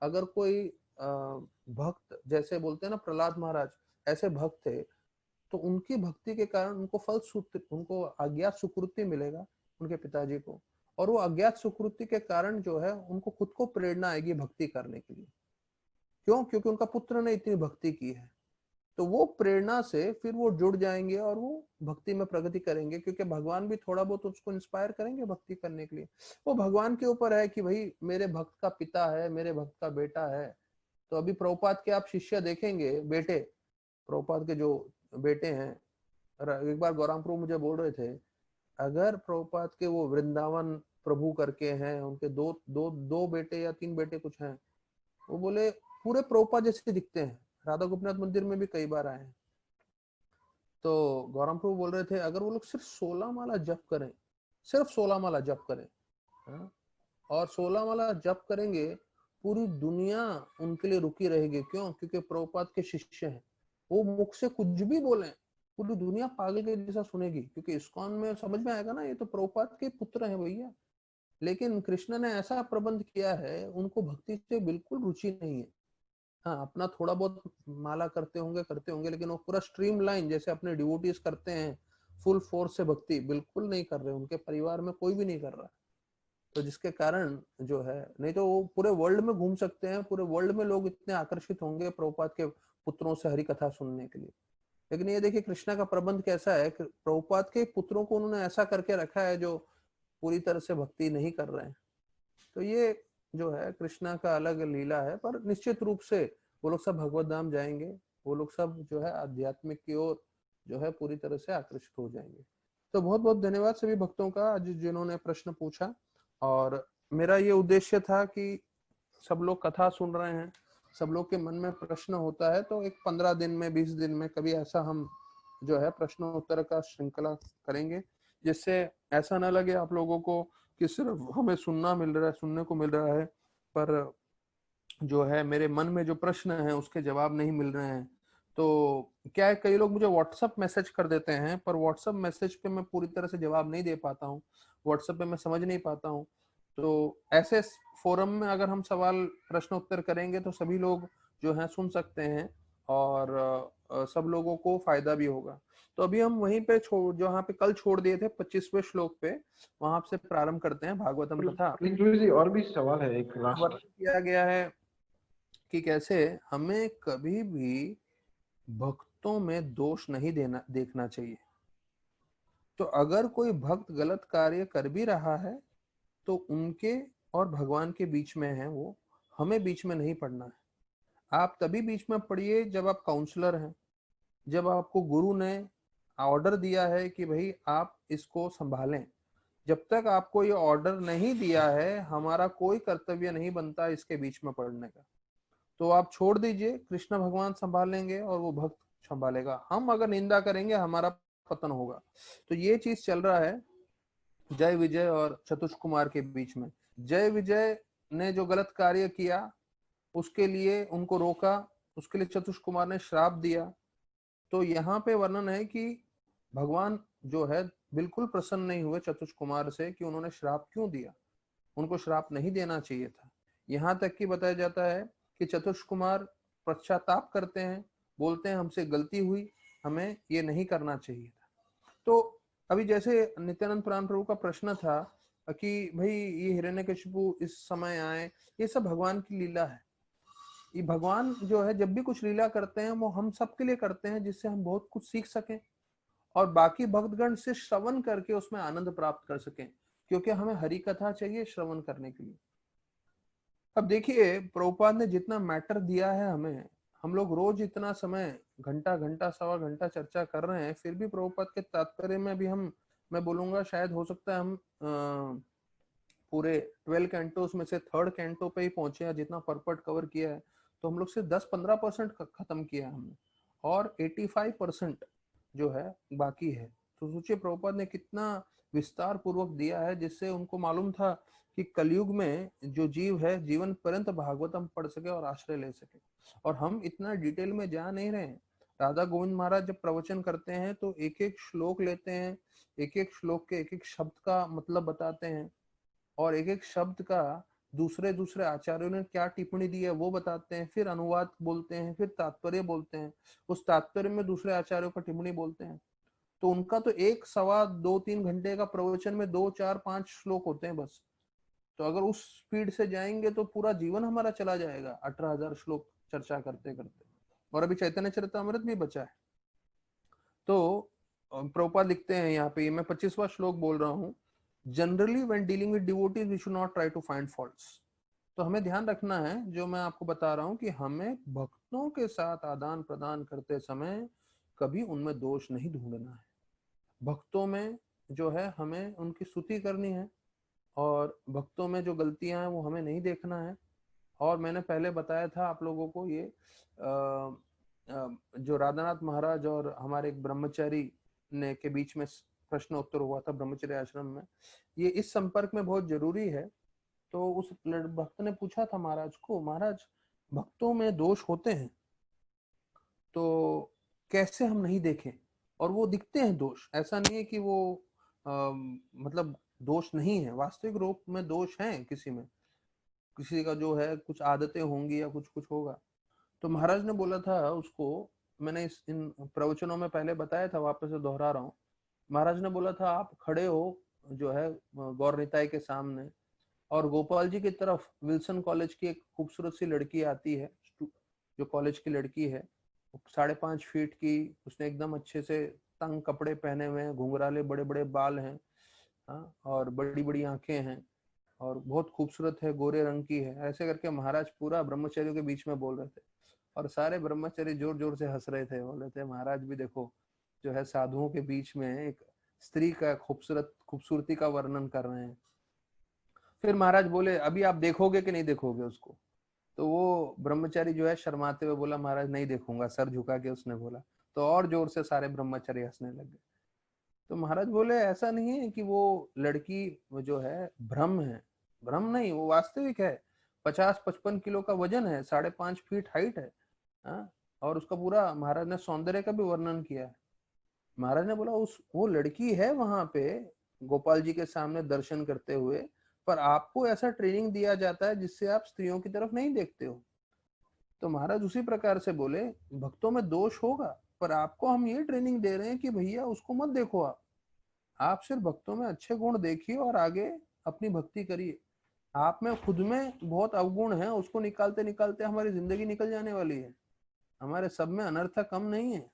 अगर कोई भक्त, जैसे बोलते हैं ना प्रहलाद महाराज, ऐसे भक्त थे, तो उनकी भक्ति के कारण उनको उनको अज्ञात सुकृति मिलेगा उनके पिताजी को, और वो अज्ञात सुकृति के कारण जो है उनको खुद को प्रेरणा आएगी भक्ति करने के लिए। क्यों? क्योंकि उनका पुत्र ने इतनी भक्ति की है। तो वो प्रेरणा से फिर वो जुड़ जाएंगे और वो भक्ति में प्रगति करेंगे, क्योंकि भगवान भी थोड़ा बहुत उसको इंस्पायर करेंगे भक्ति करने के लिए। वो भगवान के ऊपर है कि भाई मेरे भक्त का पिता है, मेरे भक्त का बेटा है। तो अभी प्रभुपाद के आप शिष्य देखेंगे, बेटे, प्रभुपाद के जो बेटे हैं, एक बार गौराम प्रभु मुझे बोल रहे थे, अगर प्रभुपाद के वो वृंदावन प्रभु करके हैं, उनके दो बेटे या 3 बेटे कुछ हैं, वो बोले पूरे प्रभुपाद जैसे दिखते हैं, राधा गोपीनाथ मंदिर में भी कई बार आए हैं। तो गौरव प्रभु बोल रहे थे अगर वो लोग सिर्फ 16 माला जप करें, सिर्फ 16 माला जप करें, हाँ? और 16 माला जप करेंगे, पूरी दुनिया उनके लिए रुकी रहेगी। क्यों? क्योंकि प्रभुपाद के शिष्य हैं। वो मुख से कुछ भी बोले, पूरी दुनिया पागल के जैसा सुनेगी, क्योंकि इस्कॉन में समझ में आएगा ना ये तो प्रभुपाद के पुत्र हैं भैया। लेकिन कृष्ण ने ऐसा प्रबंध किया है, उनको भक्ति से बिल्कुल रुचि नहीं है। हाँ, अपना थोड़ा बहुत माला करते होंगे, लेकिन वो पूरा स्ट्रीमलाइन जैसे अपने डिवोटीज करते हैं, फुल फोर्स से भक्ति बिल्कुल नहीं कर रहे, उनके परिवार में कोई भी नहीं कर रहा। तो जिसके कारण जो है, नहीं तो वो पूरे वर्ल्ड में घूम सकते हैं, पूरे वर्ल्ड में लोग इतने आकर्षित होंगे प्रभुपाद के पुत्रों से हरि कथा सुनने के लिए। लेकिन ये देखिए कृष्णा का प्रबंध कैसा है, प्रभुपाद के पुत्रों को उन्होंने ऐसा करके रखा है जो पूरी तरह से भक्ति नहीं कर रहे हैं। तो ये जो है कृष्णा का अलग लीला है। पर निश्चित रूप से वो लोग सब भगवत धाम जाएंगे, वो लोग सब जो है आध्यात्मिक की ओर जो है पूरी तरह से आकर्षित हो जाएंगे। तो बहुत बहुत धन्यवाद सभी भक्तों का आज जिन्होंने प्रश्न पूछा। और मेरा ये उद्देश्य था कि सब लोग कथा सुन रहे हैं, सब लोग के मन में प्रश्न होता है, तो एक 15 दिन में 20 दिन में कभी ऐसा हम जो है प्रश्न उत्तर का श्रृंखला करेंगे, जिससे ऐसा ना लगे आप लोगों को कि सिर्फ हमें सुनने को मिल रहा है, पर जो है मेरे मन में जो प्रश्न है उसके जवाब नहीं मिल रहे हैं। तो क्या है, कई लोग मुझे व्हाट्सएप मैसेज कर देते हैं, पर व्हाट्सएप मैसेज पे मैं पूरी तरह से जवाब नहीं दे पाता हूँ, व्हाट्सएप पे मैं समझ नहीं पाता हूँ। तो ऐसे फोरम में अगर हम सवाल प्रश्न उत्तर करेंगे तो सभी लोग जो है सुन सकते हैं, और सब लोगों को फायदा भी होगा। तो अभी हम वहीं पे जहाँ पे कल छोड़ दिए थे 25वें श्लोक पे, वहां से प्रारंभ करते हैं भागवतम कथा। प्रभु जी और भी सवाल है एक लास्ट। वर्णन किया गया है कि कैसे हमें कभी भी भक्तों में दोष नहीं देखना चाहिए। तो अगर कोई भक्त गलत कार्य कर भी रहा है तो उनके और भगवान के बीच में है वो, हमें बीच में नहीं पड़ना है। आप तभी बीच में पड़िए जब आप काउंसलर हैं, जब आपको गुरु ने ऑर्डर दिया है कि भाई आप इसको संभालें। जब तक आपको ये ऑर्डर नहीं दिया है, हमारा कोई कर्तव्य नहीं बनता इसके बीच में पड़ने का। तो आप छोड़ दीजिए, कृष्ण भगवान संभाल लेंगे और वो भक्त संभालेगा। हम अगर निंदा करेंगे हमारा पतन होगा। तो ये चीज चल रहा है जय विजय और चतुष कुमार के बीच में। जय विजय ने जो गलत कार्य किया उसके लिए उनको रोका, उसके लिए चतुष कुमार ने श्राप दिया। तो यहाँ पे वर्णन है कि भगवान जो है बिल्कुल प्रसन्न नहीं हुए चतुष कुमार से कि उन्होंने श्राप क्यों दिया, उनको श्राप नहीं देना चाहिए था। यहाँ तक कि बताया जाता है कि चतुष कुमार पश्चाताप करते हैं, बोलते हैं हमसे गलती हुई, हमें ये नहीं करना चाहिए था। तो अभी जैसे नित्यानंद प्राण प्रभु का प्रश्न था कि भाई ये हिरण्यकशिपु इस समय आए, ये सब भगवान की लीला है। ये भगवान जो है जब भी कुछ लीला करते हैं वो हम सबके लिए करते हैं, जिससे हम बहुत कुछ सीख सकें और बाकी भक्तगण से श्रवण करके उसमें आनंद प्राप्त कर सकें, क्योंकि हमें हरि कथा चाहिए श्रवण करने के लिए। अब देखिए प्रभुपाद ने जितना मैटर दिया है हमें, हम लोग रोज इतना समय घंटा घंटा सवा घंटा चर्चा कर रहे हैं, फिर भी प्रभुपाद के तात्पर्य में भी मैं बोलूंगा शायद हो सकता है हम पूरे 12 कैंटोस में से 3rd कैंटो पे ही पहुंचे हैं, जितना परपट कवर किया है। तो हम लोग से 10-15% खत्म किया है हमने, और 85% जो है बाकी है। तो सोचिए प्रभुपाद ने कितना विस्तार पूर्वक दिया है, जिससे उनको मालूम था कि कलयुग में जो जीव है जीवन पर्यंत भागवतम पढ़ सके और आश्रय ले सके। और हम इतना डिटेल में जा नहीं रहे हैं। राधा गोविंद महाराज जब प्रवचन करते हैं तो एक एक श्लोक लेते हैं, एक एक श्लोक के एक एक शब्द का मतलब बताते हैं, और एक एक शब्द का दूसरे दूसरे आचार्यों ने क्या टिप्पणी दी है वो बताते हैं, फिर अनुवाद बोलते हैं, फिर तात्पर्य बोलते हैं, उस तात्पर्य में दूसरे आचार्यों का टिप्पणी बोलते हैं। तो उनका तो 1 सवा 2-3 घंटे का प्रवचन में 2-4-5 श्लोक होते हैं बस। तो अगर उस स्पीड से जाएंगे तो पूरा जीवन हमारा चला जाएगा 18,000 श्लोक चर्चा करते करते। और अभी चैतन्य चरितामृत भी बचा है। तो प्रभुपाद लिखते हैं यहाँ पे, मैं 25वां श्लोक बोल रहा हूँ, generally when dealing with devotees we should not try to find faults. तो हमें ध्यान रखना है, जो मैं आपको बता रहा हूँ, कि हमें भक्तों के साथ आदान प्रदान करते समय कभी उनमें दोष नहीं ढूंढना है। भक्तों में जो है हमें उनकी स्तुति करनी है, और भक्तों में जो गलतियां हैं वो हमें नहीं देखना है। और मैंने पहले बताया था आप लोगों को ये जो राधानाथ महाराज और हमारे एक ब्रह्मचारी ने के बीच में प्रश्न उत्तर हुआ था ब्रह्मचर्य आश्रम में, ये इस संपर्क में बहुत जरूरी है। तो उस भक्त ने पूछा था महाराज को, महाराज भक्तों में दोष होते हैं तो कैसे हम नहीं देखें? और वो दिखते हैं दोष, ऐसा नहीं है कि वो मतलब दोष नहीं है, वास्तविक रूप में दोष है किसी में, किसी का जो है कुछ आदतें होंगी या कुछ कुछ होगा। तो महाराज ने बोला था उसको, मैंने इन प्रवचनों में पहले बताया था, वापस से दोहरा रहा हूँ। महाराज ने बोला था आप खड़े हो जो है गौर निताई के सामने, और गोपाल जी की तरफ विल्सन कॉलेज की एक खूबसूरत सी लड़की आती है, जो कॉलेज की लड़की है, 5.5 फीट की, उसने एकदम अच्छे से तंग कपड़े पहने हुए हैं, घुंघराले बड़े बड़े बाल हैं, और बड़ी बड़ी आंखें हैं, और बहुत खूबसूरत है, गोरे रंग की है। ऐसे करके महाराज पूरा ब्रह्मचर्य के बीच में बोल रहे थे, और सारे ब्रह्मचर्य जोर जोर से हंस रहे थे, बोल रहे थे महाराज भी देखो जो है साधुओं के बीच में एक स्त्री का खूबसूरती का वर्णन कर रहे हैं। फिर महाराज बोले अभी आप देखोगे कि नहीं देखोगे उसको? तो वो ब्रह्मचारी जो है शर्माते हुए बोला महाराज नहीं देखूंगा, सर झुका के उसने बोला। तो और जोर से सारे ब्रह्मचारी हंसने लगे। तो महाराज बोले ऐसा नहीं है कि वो लड़की जो है भ्रम है, भ्रम नहीं, वो वास्तविक है। 50-55 किलो का वजन है, 5.5 फीट हाइट है, और उसका पूरा महाराज ने सौंदर्य का भी वर्णन किया है। महाराज ने बोला वो लड़की है वहां पे गोपाल जी के सामने दर्शन करते हुए, पर आपको ऐसा ट्रेनिंग दिया जाता है जिससे आप स्त्रियों की तरफ नहीं देखते हो। तो महाराज उसी प्रकार से बोले भक्तों में दोष होगा, पर आपको हम ये ट्रेनिंग दे रहे हैं कि भैया उसको मत देखो, आप सिर्फ भक्तों में अच्छे गुण देखिए और आगे अपनी भक्ति करिए। आप में खुद में बहुत अवगुण है, उसको निकालते निकालते हमारी जिंदगी निकल जाने वाली है। हमारे सब में अनर्थ कम नहीं है,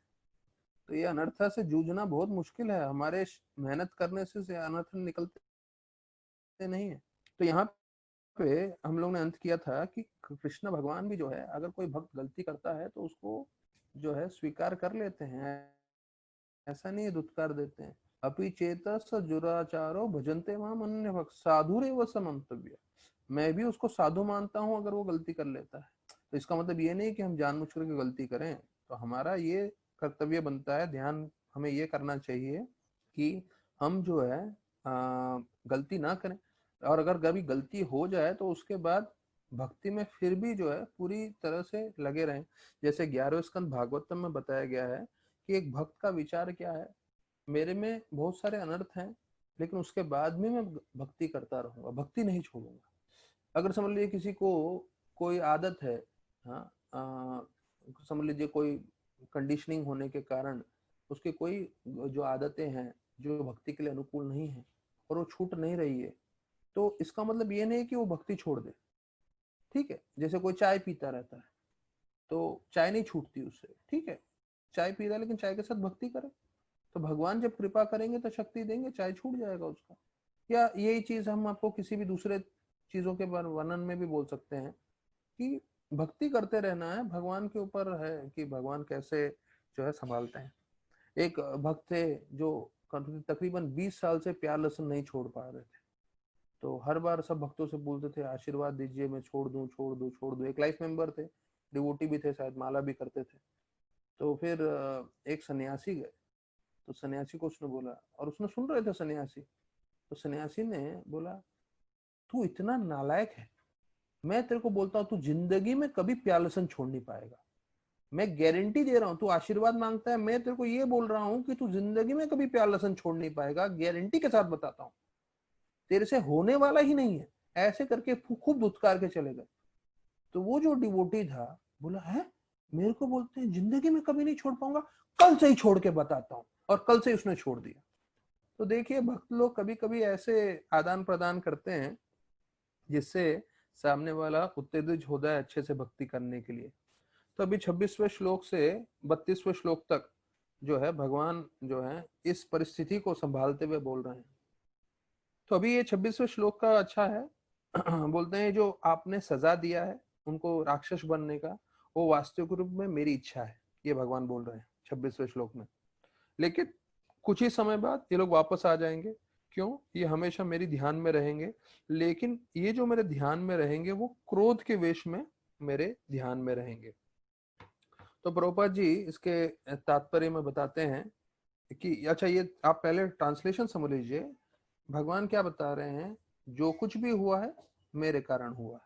तो ये अनर्थ से जूझना बहुत मुश्किल है। हमारे मेहनत करने से अनर्थ निकलते नहीं है। तो यहाँ पे हम लोग ने अंत किया था कि कृष्ण भगवान भी जो है अगर कोई भक्त गलती करता है तो उसको जो है स्वीकार कर लेते हैं, ऐसा नहीं है दुत्कार देते हैं। अपि चेतस जुराचारो भजन्ते माम अन्य भक्त साधुरेव समन्तव्य। मैं भी उसको साधु मानता हूँ अगर वो गलती कर लेता है। तो इसका मतलब ये नहीं कि हम जानबूझ करके गलती करें। तो हमारा ये कर्तव्य बनता है, ध्यान हमें ये करना चाहिए कि हम जो है गलती ना करें, और अगर कभी गलती हो जाए तो उसके बाद भक्ति में फिर भी जो है पूरी तरह से लगे रहें। जैसे 11वें स्कंद भागवतम में बताया गया है कि एक भक्त का विचार क्या है, मेरे में बहुत सारे अनर्थ हैं लेकिन उसके बाद भी मैं भक्ति करता रहूंगा, भक्ति नहीं छोड़ूंगा। अगर समझ लीजिए किसी को कोई आदत है, हाँ, समझ लीजिए कोई कंडीशनिंग होने के कारण उसकी कोई जो आदतें हैं जो भक्ति के लिए अनुकूल नहीं है और वो छूट नहीं रही है, तो इसका मतलब ये नहीं कि वो भक्ति छोड़ दे। ठीक है, जैसे कोई चाय पीता रहता है तो चाय नहीं छूटती उससे, ठीक है, चाय पी रहा है लेकिन चाय के साथ भक्ति करे, तो भगवान जब कृपा करेंगे तो शक्ति देंगे, चाय छूट जाएगा उसका। या यही चीज हम आपको किसी भी दूसरे चीजों के वर्णन में भी बोल सकते हैं कि भक्ति करते रहना है, भगवान के ऊपर है कि भगवान कैसे जो है संभालते हैं। एक भक्त थे जो तकरीबन 20 साल से प्यार लहसुन नहीं छोड़ पा रहे थे, तो हर बार सब भक्तों से बोलते थे आशीर्वाद दीजिए, मैं छोड़ दूं छोड़ दूं छोड़ दूं। एक लाइफ मेंबर थे, डिवोटी भी थे, शायद माला भी करते थे। तो फिर एक सन्यासी गए, तो सन्यासी को उसने बोला, और उसने सुन रहे थे सन्यासी, तो सन्यासी ने बोला तू इतना नालायक है, मैं तेरे को बोलता हूँ तू जिंदगी में कभी प्यार लहसुन छोड़ नहीं पाएगा, मैं गारंटी दे रहा हूँ। तू आशीर्वाद मांगता है, मैं तेरे को ये बोल रहा हूँ कि तू जिंदगी में कभी प्यार लहसुन छोड़ नहीं पाएगा, गारंटी के साथ बताता हूँ, तेरे से होने वाला ही नहीं है। ऐसे करके खूब धुतकार के चले गए। तो वो जो डिवोटी था बोला है, मेरे को बोलते हैं जिंदगी में कभी नहीं छोड़ पाऊंगा, कल से ही छोड़ के बताता हूँ, और कल से ही उसने छोड़ दिया। तो देखिए भक्त लोग कभी कभी ऐसे आदान प्रदान करते हैं जिससे सामने वाला उत्तेजित होता है अच्छे से भक्ति करने के लिए। तो अभी 26वें श्लोक से 32वें श्लोक तक जो है भगवान जो है इस परिस्थिति को संभालते हुए बोल रहे हैं। तो अभी ये 26वें श्लोक का अच्छा है। बोलते हैं जो आपने सजा दिया है उनको राक्षस बनने का, वो वास्तविक रूप में मेरी इच्छा है, ये भगवान बोल रहे हैं 26वें श्लोक में। लेकिन कुछ ही समय बाद ये लोग वापस आ जाएंगे। क्यों? ये हमेशा मेरी ध्यान में रहेंगे, लेकिन ये जो मेरे ध्यान में रहेंगे वो क्रोध के वेश में मेरे ध्यान में रहेंगे। तो प्रभुपाद जी इसके तात्पर्य में बताते हैं कि अच्छा, ये आप पहले ट्रांसलेशन समझ लीजिए। भगवान क्या बता रहे हैं, जो कुछ भी हुआ है मेरे कारण हुआ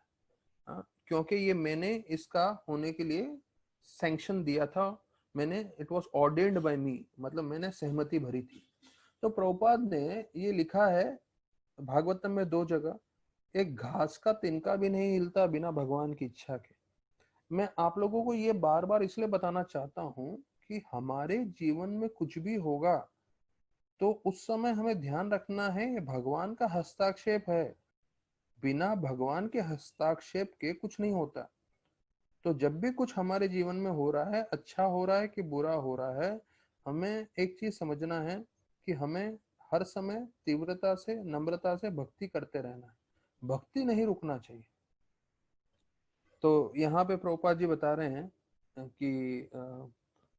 है, क्योंकि ये मैंने इसका होने के लिए सैंक्शन दिया था, मैंने इट वाज ऑर्डेन्ड बाय मी, मतलब मैंने सहमति भरी थी। तो प्रभुपाद ने ये लिखा है भागवतम में 2 जगह, एक घास का तिनका भी नहीं हिलता बिना भगवान की इच्छा के। मैं आप लोगों को ये बार बार इसलिए बताना चाहता हूँ कि हमारे जीवन में कुछ भी होगा तो उस समय हमें ध्यान रखना है ये भगवान का हस्ताक्षेप है, बिना भगवान के हस्ताक्षेप के कुछ नहीं होता। तो जब भी कुछ हमारे जीवन में हो रहा है, अच्छा हो रहा है कि बुरा हो रहा है, हमें एक चीज समझना है कि हमें हर समय तीव्रता से नम्रता से भक्ति करते रहना है, भक्ति नहीं रुकना चाहिए। तो यहाँ पे प्रभुपाद जी बता रहे हैं कि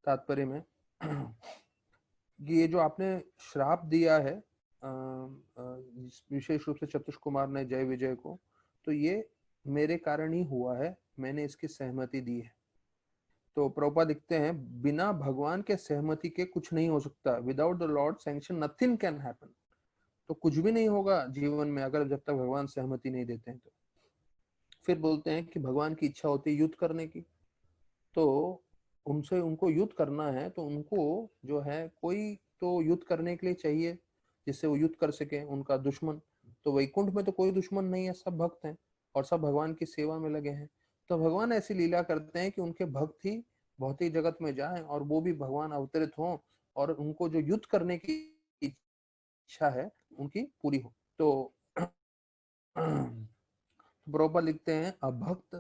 तात्पर्य में कि ये जो आपने श्राप दिया है विशेष रूप से चतुष कुमार ने जय विजय को, तो ये मेरे कारण ही हुआ है, मैंने इसकी सहमति दी है। तो प्रभुपाद लिखते हैं बिना भगवान के सहमति के कुछ नहीं हो सकता, without the Lord sanction nothing can happen. तो कुछ भी नहीं होगा जीवन में अगर जब तक भगवान सहमति नहीं देते हैं तो। फिर बोलते हैं कि भगवान की इच्छा होती है युद्ध करने की, तो उनसे उनको युद्ध करना है तो उनको जो है कोई तो युद्ध करने के लिए चाहिए जिससे वो युद्ध कर सके, उनका दुश्मन। तो वैकुंठ में तो कोई दुश्मन नहीं है, सब भक्त हैं और सब भगवान की सेवा में लगे हैं। तो भगवान ऐसी लीला करते हैं कि उनके भक्त ही भौतिक जगत में जाएं और वो भी भगवान अवतरित हों और उनको जो युद्ध करने की इच्छा है उनकी पूरी हो। तो प्रभुपाद लिखते हैं अभक्त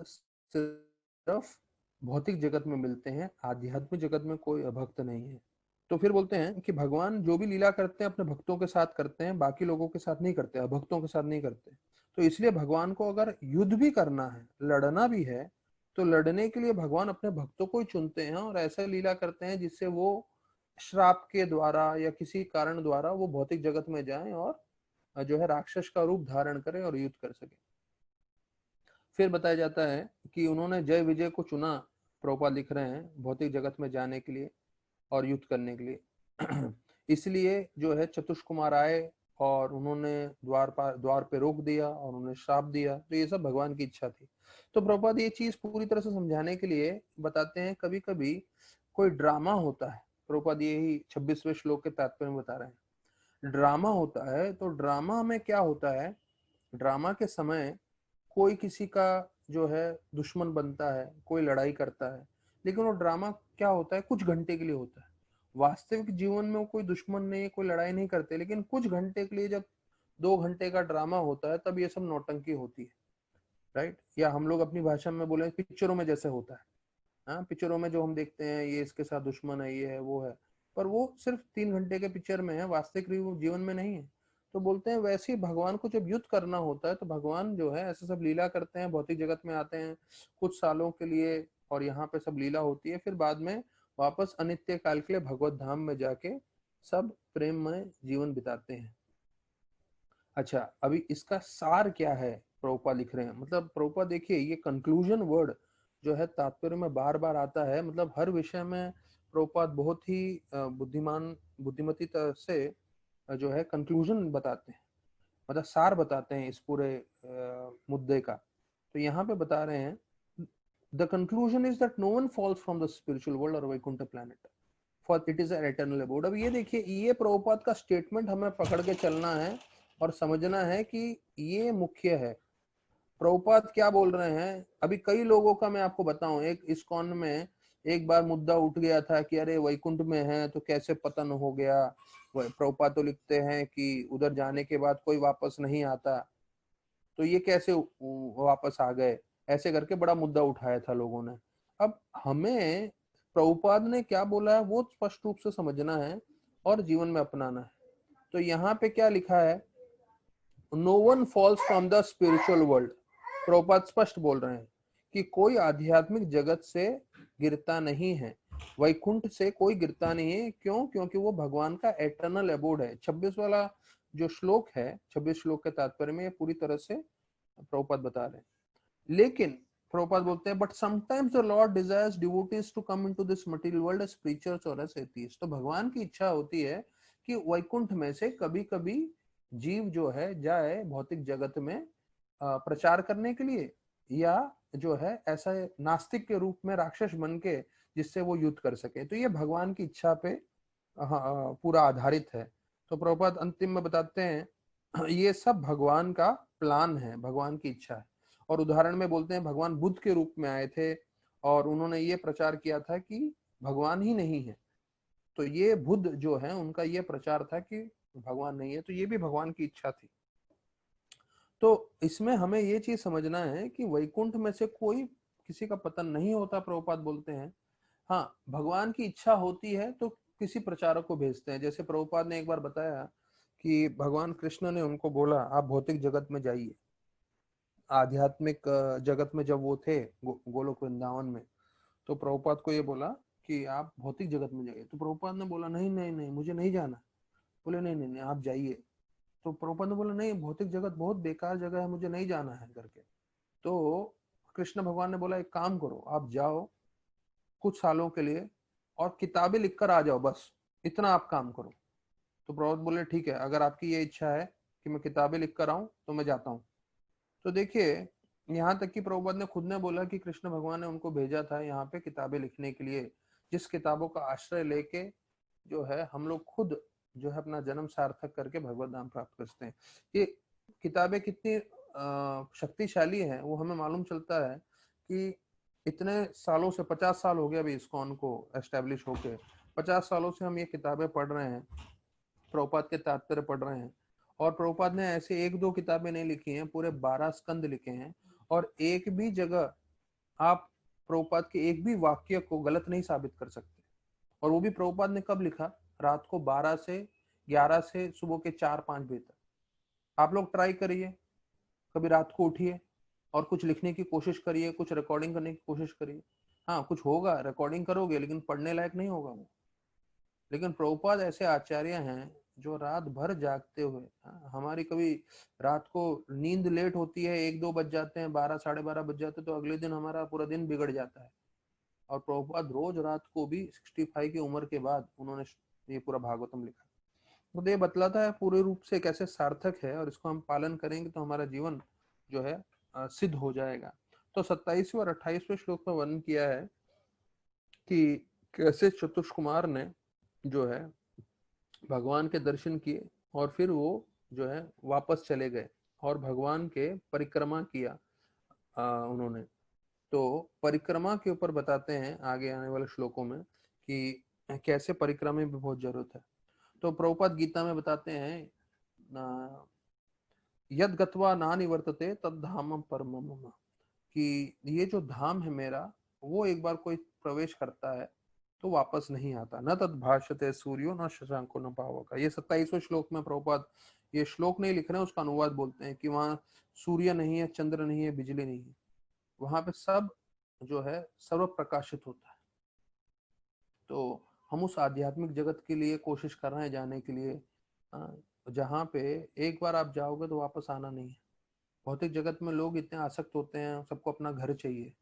सिर्फ भौतिक जगत में मिलते हैं, आध्यात्मिक जगत में कोई अभक्त नहीं है। तो फिर बोलते हैं कि भगवान जो भी लीला करते हैं अपने भक्तों के साथ करते हैं, बाकी लोगों के साथ नहीं करते, अभक्तों के साथ नहीं करते। तो इसलिए भगवान को अगर युद्ध भी करना है, लड़ना भी है, तो लड़ने के लिए भगवान अपने भक्तों को ही चुनते हैं और ऐसा लीला करते हैं जिससे वो श्राप के द्वारा या किसी कारण द्वारा वो भौतिक जगत में जाएं और जो है राक्षस का रूप धारण करें और युद्ध कर सके। फिर बताया जाता है कि उन्होंने जय विजय को चुना, प्रभुपाद लिख रहे हैं, भौतिक जगत में जाने के लिए और युद्ध करने के लिए। इसलिए जो है चतुष कुमार आए और उन्होंने द्वार पे रोक दिया और उन्हें श्राप दिया, तो ये सब भगवान की इच्छा थी। तो प्रभुपाद ये चीज पूरी तरह से समझाने के लिए बताते हैं, कभी कभी कोई ड्रामा होता है, प्रभुपाद यही 26वें श्लोक के तात्पर्य में बता रहे हैं। ड्रामा होता है तो ड्रामा में क्या होता है, ड्रामा के समय कोई किसी का जो है दुश्मन बनता है, कोई लड़ाई करता है, लेकिन वो ड्रामा क्या होता है, कुछ घंटे के लिए होता है। वास्तविक जीवन में वो कोई दुश्मन नहीं, कोई लड़ाई नहीं करते, लेकिन कुछ घंटे के लिए जब 2 घंटे का ड्रामा होता है तब ये सब नौटंकी होती है, राइट। या हम लोग अपनी भाषा में बोले पिक्चरों में जैसे होता है, हाँ, पिक्चरों में जो हम देखते हैं ये इसके साथ दुश्मन है, ये है, वो है, पर वो सिर्फ 3 घंटे के पिक्चर में है, वास्तविक जीवन में नहीं है। तो बोलते हैं वैसे ही भगवान को जब युद्ध करना होता है तो भगवान जो है ऐसे सब लीला करते हैं, भौतिक जगत में आते हैं कुछ सालों के लिए और यहाँ पे सब लीला होती है, फिर बाद में वापस अनित्य काल के लिए भगवत धाम में जाके सब प्रेममय जीवन बिताते हैं। अच्छा, अभी इसका सार क्या है प्रभुपाद लिख रहे हैं, मतलब प्रभुपाद देखिए ये कंक्लूजन वर्ड जो है तात्पर्य में बार बार आता है, मतलब हर विषय में प्रभुपाद बहुत ही बुद्धिमती तरह से जो है कंक्लूजन बताते हैं, मतलब सार बताते हैं इस पूरे मुद्दे का। तो यहाँ पे बता रहे हैं the conclusion is that no one falls from the spiritual world और Vaikuntha planet for it is eternal abode. अब ये देखिए ये प्रभुपाद का स्टेटमेंट हमें पकड़ के चलना है और समझना है कि ये मुख्य है। प्रभुपाद क्या बोल रहे हैं, अभी कई लोगों का मैं आपको बताऊं, एक इस्कॉन में एक बार मुद्दा उठ गया था कि अरे वैकुंठ में है तो कैसे पतन हो गया, प्रभुपाद तो लिखते हैं कि उधर जाने के बाद कोई वापस नहीं आता, तो ये कैसे वापस आ गए, ऐसे करके बड़ा मुद्दा उठाया था लोगों ने। अब हमें प्रभुपाद ने क्या बोला है वो स्पष्ट रूप से समझना है और जीवन में अपनाना है। तो यहाँ पे क्या लिखा है, no one falls from the spiritual world. Prabhupada स्पष्ट बोल रहे हैं कि कोई आध्यात्मिक जगत से गिरता नहीं है, वैकुंठ से कोई गिरता नहीं है। क्यों? क्योंकि वो भगवान का एटर्नल अबोर्ड है। 26 वाला जो श्लोक है, 26 श्लोक के तात्पर्य में पूरी तरह से प्रभुपाद बता रहे हैं। लेकिन प्रभुपाद बोलते हैं but sometimes the lord desires devotees to come into this material world as preachers और एज एथीस्ट। तो भगवान की इच्छा होती है कि वैकुंठ में से कभी कभी जीव जो है जाए भौतिक जगत में प्रचार करने के लिए, या जो है ऐसा नास्तिक के रूप में राक्षस बन के जिससे वो युद्ध कर सके। तो ये भगवान की इच्छा पे पूरा आधारित है। तो प्रभुपाद अंतिम में बताते हैं ये सब भगवान का प्लान है, भगवान की इच्छा है। और उदाहरण में बोलते हैं भगवान बुद्ध के रूप में आए थे और उन्होंने ये प्रचार किया था कि भगवान ही नहीं है। तो ये बुद्ध जो है उनका ये प्रचार था कि भगवान नहीं है, तो ये भी भगवान की इच्छा थी। तो इसमें हमें ये चीज समझना है कि वैकुंठ में से कोई किसी का पतन नहीं होता, प्रभुपाद बोलते हैं। हाँ, भगवान की इच्छा होती है तो किसी प्रचारक को भेजते हैं। जैसे प्रभुपाद ने एक बार बताया कि भगवान कृष्ण ने उनको बोला आप भौतिक जगत में जाइए। आध्यात्मिक जगत में जब वो थे गोलोक वृंदावन में, तो प्रभुपाद को ये बोला कि आप भौतिक जगत में जाइए। तो प्रभुपाद ने बोला नहीं नहीं नहीं मुझे नहीं जाना। बोले नहीं नहीं नहीं आप जाइए। तो प्रभुपाद ने बोला नहीं भौतिक जगत बहुत बेकार जगह है, मुझे नहीं जाना है करके। तो कृष्ण भगवान ने बोला एक काम करो, आप जाओ कुछ सालों के लिए और किताबें लिखकर आ जाओ, बस इतना आप काम करो। तो प्रभुपाद बोले ठीक है, अगर आपकी ये इच्छा है कि मैं किताबें लिख कर आऊं तो मैं जाता हूँ। तो देखिए यहाँ तक कि प्रभुपाद ने खुद ने बोला कि कृष्ण भगवान ने उनको भेजा था यहाँ पे किताबें लिखने के लिए, जिस किताबों का आश्रय लेके जो है हम लोग खुद जो है अपना जन्म सार्थक करके भगवत धाम प्राप्त करते हैं। ये किताबें कितनी शक्तिशाली हैं वो हमें मालूम चलता है कि इतने सालों से 50 साल हो गया अभी इस्कॉन को एस्टेब्लिश होके, 50 सालों से हम ये किताबें पढ़ रहे हैं, प्रभुपाद के तात्पर्य पढ़ रहे हैं। और प्रभुपाद ने ऐसे 1-2 किताबें नहीं लिखी हैं, पूरे 12 स्कंद लिखे हैं। और एक भी जगह आप प्रभुपाद के एक भी वाक्य को गलत नहीं साबित कर सकते। और वो भी प्रभुपाद ने कब लिखा, रात को 12 से 11 से सुबह के 4-5 बजे तक। आप लोग ट्राई करिए, कभी रात को उठिए और कुछ लिखने की कोशिश करिए, कुछ रिकॉर्डिंग करने की कोशिश करिए। हाँ कुछ होगा, रिकॉर्डिंग करोगे लेकिन पढ़ने लायक नहीं होगा वो। लेकिन प्रभुपाद ऐसे आचार्य हैं जो रात भर जागते हुए, हमारी कभी रात को नींद लेट होती है, 1-2 बज जाते हैं, 12 साढ़े 12 बज जाते हैं, तो अगले दिन हमारा पूरा दिन बिगड़ जाता है। और प्रभुपाद रोज रात को भी 65 की उम्र के बाद उन्होंने ये पूरा भागवतम लिखा। तो ये बतलाता है पूरे रूप से कैसे सार्थक है, और इसको हम पालन करेंगे तो हमारा जीवन जो है सिद्ध हो जाएगा। तो 27वें और 28वें श्लोक में वर्णन किया है कि कैसे चतुष कुमार ने जो है भगवान के दर्शन किए और फिर वो जो है वापस चले गए और भगवान के परिक्रमा किया उन्होंने। तो परिक्रमा के ऊपर बताते हैं आगे आने वाले श्लोकों में कि कैसे परिक्रमा में भी बहुत जरूरत है। तो प्रभुपाद गीता में बताते हैं यद गत्वा ना निवर्तते तद धामम परमम मम, कि ये जो धाम है मेरा, वो एक बार कोई प्रवेश करता है तो वापस नहीं आता। न तद भाष्यते सूर्यो न शशांको न पावक। ये 27वें श्लोक में प्रभुपाद ये श्लोक नहीं लिख रहे हैं, उसका अनुवाद बोलते हैं कि वहां सूर्य नहीं है, चंद्र नहीं है, बिजली नहीं है, वहां पे सब जो है सर्व प्रकाशित होता है। तो हम उस आध्यात्मिक जगत के लिए कोशिश कर रहे हैं जाने के लिए, जहाँ पे एक बार आप जाओगे तो वापस आना नहीं है। भौतिक जगत में लोग इतने आसक्त होते हैं, सबको अपना घर चाहिए।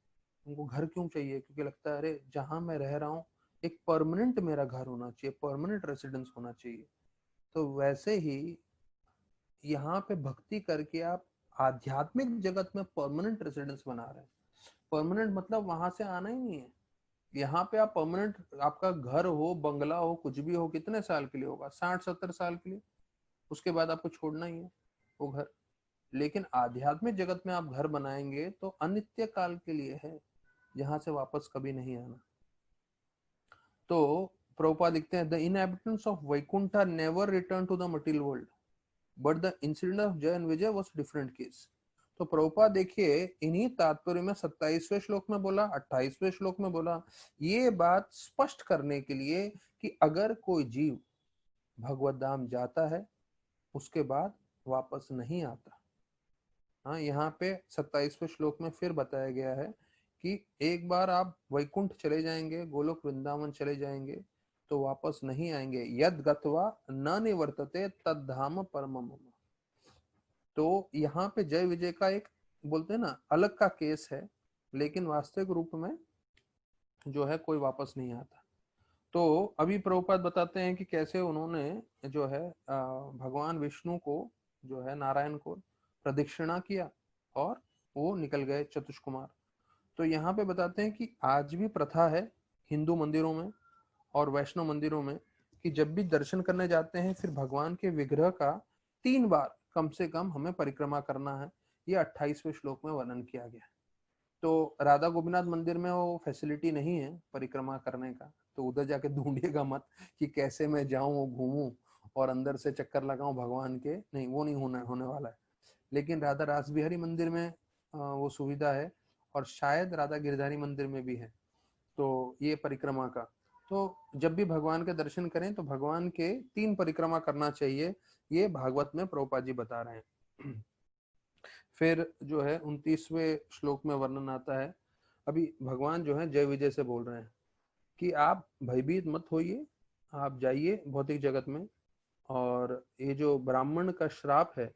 उनको घर क्यों चाहिए? क्योंकि लगता है अरे जहाँ मैं रह रहा हूँ एक परमानेंट मेरा घर होना चाहिए, परमानेंट रेसिडेंस होना चाहिए। तो वैसे ही यहाँ पे भक्ति करके आप आध्यात्मिक जगत में परमानेंट रेसिडेंस बना रहे हैं। परमानेंट मतलब वहां से आना ही नहीं है। यहाँ पे आप परमानेंट, आपका घर हो, बंगला हो, कुछ भी हो, कितने साल के लिए होगा? 60-70 साल के लिए। उसके बाद आपको छोड़ना ही है वो घर। लेकिन आध्यात्मिक जगत में आप घर बनाएंगे तो अनित्य काल के लिए है, जहां से वापस कभी नहीं आना। तो प्रभुपाद लिखते हैं the inhabitants of Vaikuntha never return to the material world but the incident of Jaya and Vijaya was different case. तो प्रभुपाद देखिए इन्हीं तात्पर्य में 27वें श्लोक में बोला, 28वें श्लोक में बोला, ये बात स्पष्ट करने के लिए कि अगर कोई जीव भगवत धाम जाता है उसके बाद वापस नहीं आता। हाँ, यहाँ पे 27वें श्लोक में फिर बताया गया है कि एक बार आप वैकुंठ चले जाएंगे, गोलोक वृंदावन चले जाएंगे तो वापस नहीं आएंगे। यद गत्वा न निवर्तते तद धाम परमम। तो यहाँ पे जय विजय का एक बोलते हैं ना अलग का केस है, लेकिन वास्तविक रूप में जो है कोई वापस नहीं आता। तो अभी प्रभुपाद बताते हैं कि कैसे उन्होंने जो है भगवान विष्णु को जो है नारायण को प्रदक्षिणा किया और वो निकल गए चतुष कुमार। तो यहाँ पे बताते हैं कि आज भी प्रथा है हिंदू मंदिरों में और वैष्णव मंदिरों में कि जब भी दर्शन करने जाते हैं फिर भगवान के विग्रह का 3 बार कम से कम हमें परिक्रमा करना है। ये 28वें श्लोक में वर्णन किया गया है। तो राधा गोपीनाथ मंदिर में वो फैसिलिटी नहीं है परिक्रमा करने का, तो उधर जाके ढूंढिएगा मत कि कैसे मैं जाऊं घूमूं और अंदर से चक्कर लगाऊं भगवान के, नहीं, वो नहीं होने वाला है। लेकिन राधा रास बिहारी मंदिर में वो सुविधा है और शायद राधा गिरधारी मंदिर में भी है तो ये परिक्रमा का। तो जब भी भगवान के दर्शन करें तो भगवान के 3 परिक्रमा करना चाहिए, ये भागवत में प्रभुपाद जी बता रहे हैं। फिर जो है 29वें श्लोक में वर्णन आता है, अभी भगवान जो है जय विजय से बोल रहे हैं कि आप भयभीत मत होइए, आप जाइए भौतिक जगत में और ये जो ब्राह्मण का श्राप है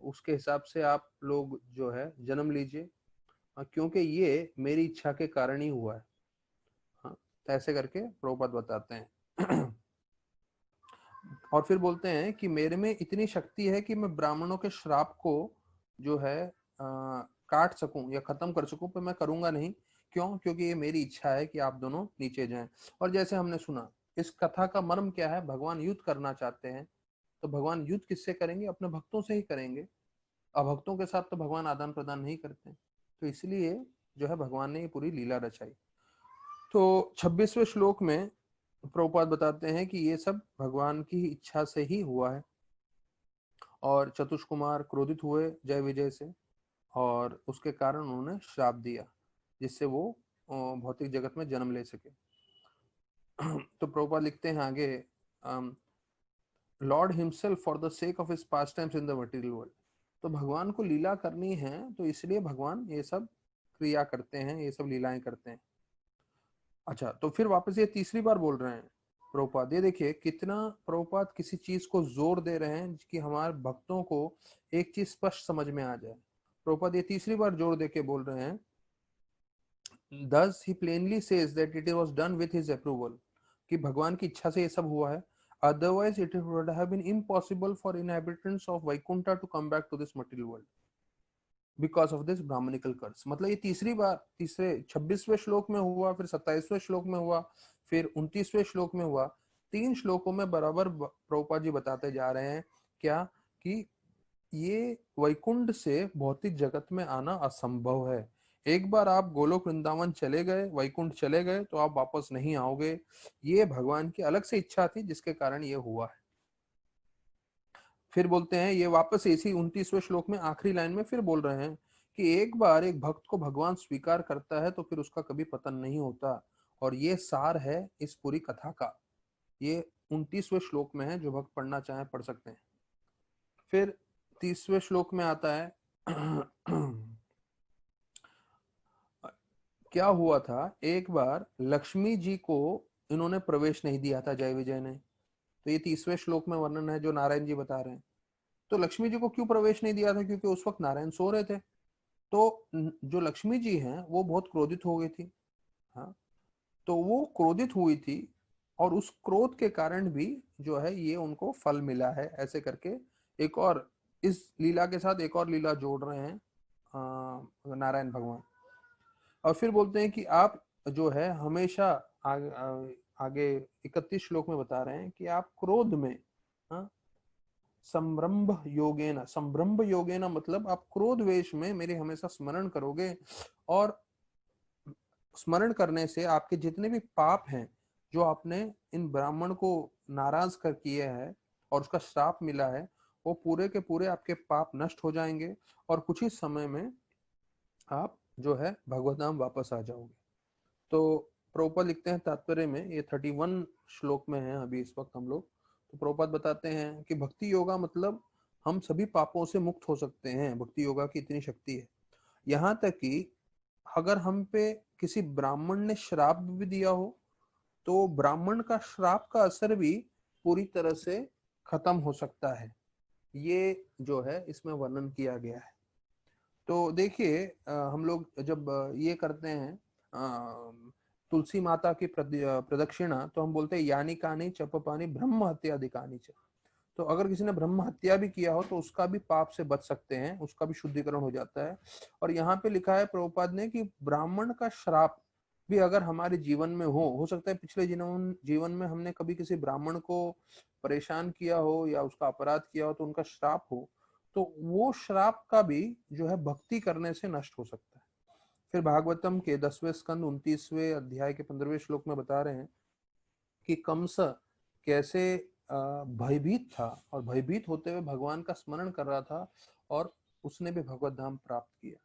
उसके हिसाब से आप लोग जो है जन्म लीजिए, क्योंकि ये मेरी इच्छा के कारण ही हुआ है। हाँ, तो ऐसे करके प्रभुपाद बताते हैं। और फिर बोलते हैं कि मेरे में इतनी शक्ति है कि मैं ब्राह्मणों के श्राप को जो है काट सकूं या खत्म कर सकूं, पर मैं करूंगा नहीं। क्यों? क्योंकि ये मेरी इच्छा है कि आप दोनों नीचे जाएं। और जैसे हमने सुना, इस कथा का मर्म क्या है? भगवान युद्ध करना चाहते हैं, तो भगवान युद्ध किससे करेंगे? अपने भक्तों से ही करेंगे। अभक्तों के साथ तो भगवान आदान प्रदान नहीं करते। तो इसलिए जो है भगवान ने ये पूरी लीला रचाई। तो 26वें श्लोक में प्रभुपाद बताते हैं कि ये सब भगवान की इच्छा से ही हुआ है और चतुष कुमार क्रोधित हुए जय विजय से और उसके कारण उन्होंने श्राप दिया जिससे वो भौतिक जगत में जन्म ले सके। तो प्रभुपाद लिखते हैं आगे, Lord himself for the sake of his past times in the material world. तो भगवान को लीला करनी है तो इसलिए भगवान ये सब क्रिया करते हैं, ये सब लीलाएं करते हैं। अच्छा, तो फिर वापस ये तीसरी बार बोल रहे हैं प्रभुपाद। ये देखिए कितना प्रभुपाद किसी चीज को जोर दे रहे हैं कि हमारे भक्तों को एक चीज स्पष्ट समझ में आ जाए। प्रभुपाद ये तीसरी बार जोर दे के बोल रहे हैं, Thus he plainly says that it was done with his approval, कि भगवान की इच्छा से ये सब हुआ है। otherwise it would have been impossible for inhabitants of Vaikuntha to come back to this material world because of this brahmanical curse. मतलब ये तीसरी बार, तीसरे 26वें श्लोक में हुआ, फिर 27वें श्लोक में हुआ, फिर 29वें श्लोक में हुआ। 3 श्लोकों में बराबर प्रभुपाद जी बताते जा रहे हैं क्या कि ये वैकुंठ से भौतिक जगत में आना असंभव है। एक बार आप गोलोक वृंदावन चले गए, वैकुंठ चले गए, तो आप वापस नहीं आओगे। ये भगवान की अलग से इच्छा थी जिसके कारण ये हुआ है। फिर बोलते हैं ये वापस इसी 29वें श्लोक में आखिरी लाइन में फिर बोल रहे हैं कि एक बार एक भक्त को भगवान स्वीकार करता है तो फिर उसका कभी पतन नहीं होता। और ये सार है इस पूरी कथा का। ये 29वें श्लोक में है, जो भक्त पढ़ना चाहे पढ़ सकते हैं। फिर 30वें श्लोक में आता है क्या हुआ था, एक बार लक्ष्मी जी को इन्होंने प्रवेश नहीं दिया था जय विजय ने। तो ये 30वें श्लोक में वर्णन है जो नारायण जी बता रहे हैं। तो लक्ष्मी जी को क्यों प्रवेश नहीं दिया था? क्योंकि उस वक्त नारायण सो रहे थे। तो जो लक्ष्मी जी हैं वो बहुत क्रोधित हो गई थी। हाँ, तो वो क्रोधित हुई थी और उस क्रोध के कारण भी जो है ये उनको फल मिला है। ऐसे करके एक और इस लीला के साथ एक और लीला जोड़ रहे हैं नारायण भगवान। और फिर बोलते हैं कि आप जो है हमेशा आगे 31 श्लोक में बता रहे हैं कि आप क्रोध में संभ्रम योगेन मतलब आप क्रोध वेश में मेरे हमेशा स्मरण करोगे। और स्मरण करने से आपके जितने भी पाप हैं जो आपने इन ब्राह्मण को नाराज कर किए हैं और उसका श्राप मिला है, वो पूरे के पूरे आपके पाप नष्ट हो जाएंगे और कुछ ही समय में आप जो है भगवत धाम वापस आ जाओगे। तो प्रभुपाद लिखते हैं तात्पर्य में, ये 31 श्लोक में है अभी इस वक्त हम लोग। तो प्रभुपाद बताते हैं कि भक्ति योगा मतलब हम सभी पापों से मुक्त हो सकते हैं। भक्ति योगा की इतनी शक्ति है, यहाँ तक कि अगर हम पे किसी ब्राह्मण ने श्राप भी दिया हो तो ब्राह्मण का श्राप का असर भी पूरी तरह से खत्म हो सकता है। ये जो है इसमें वर्णन किया गया है। तो देखिए हम लोग जब ये करते हैं तुलसी माता की प्रदक्षिणा, तो हम बोलते हैं यानी कानी चपपानी ब्रह्म हत्यादिकानी च। तो अगर किसी ने ब्रह्म हत्या भी किया हो तो उसका भी पाप से बच सकते हैं, उसका भी शुद्धिकरण हो जाता है। और यहाँ पे लिखा है प्रभुपाद ने कि ब्राह्मण का श्राप भी अगर हमारे जीवन में हो सकता है पिछले जीवन में हमने कभी किसी ब्राह्मण को परेशान किया हो या उसका अपराध किया हो तो उनका श्राप हो, तो वो श्राप का भी जो है भक्ति करने से नष्ट हो सकता है। फिर भागवतम के 10वें स्कंद 29वें अध्याय के 15वें श्लोक में बता रहे हैं कि कंस कैसे भयभीत था और भयभीत होते हुए भगवान का स्मरण कर रहा था और उसने भी भगवत धाम प्राप्त किया।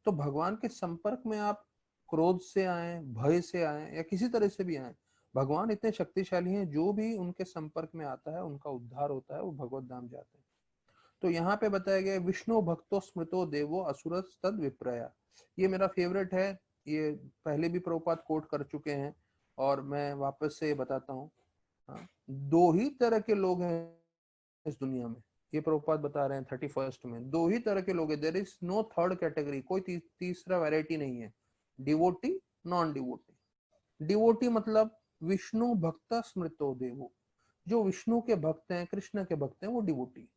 तो भगवान के संपर्क में आप क्रोध से आए, भय से आए या किसी तरह से भी आए, भगवान इतने शक्तिशाली हैं, जो भी उनके संपर्क में आता है उनका उद्धार होता है, वो भगवत धाम जाते हैं। तो यहाँ पे बताया गया विष्णु भक्तो स्मृतो देवो असुर तद विप्रया। ये मेरा फेवरेट है, ये पहले भी प्रभुपाद कोट कर चुके हैं और मैं वापस से बताता हूँ। दो ही तरह के लोग हैं इस दुनिया में, ये प्रभुपाद बता रहे हैं 31 में। दो ही तरह के लोग हैं, there is no third category, कोई तीसरा वैरायटी नहीं है। Devotee, non devotee. डिवोटी मतलब विष्णु भक्त स्मृतो देवो, जो विष्णु के भक्त हैं, कृष्ण के भक्त हैं, वो डिवोटी।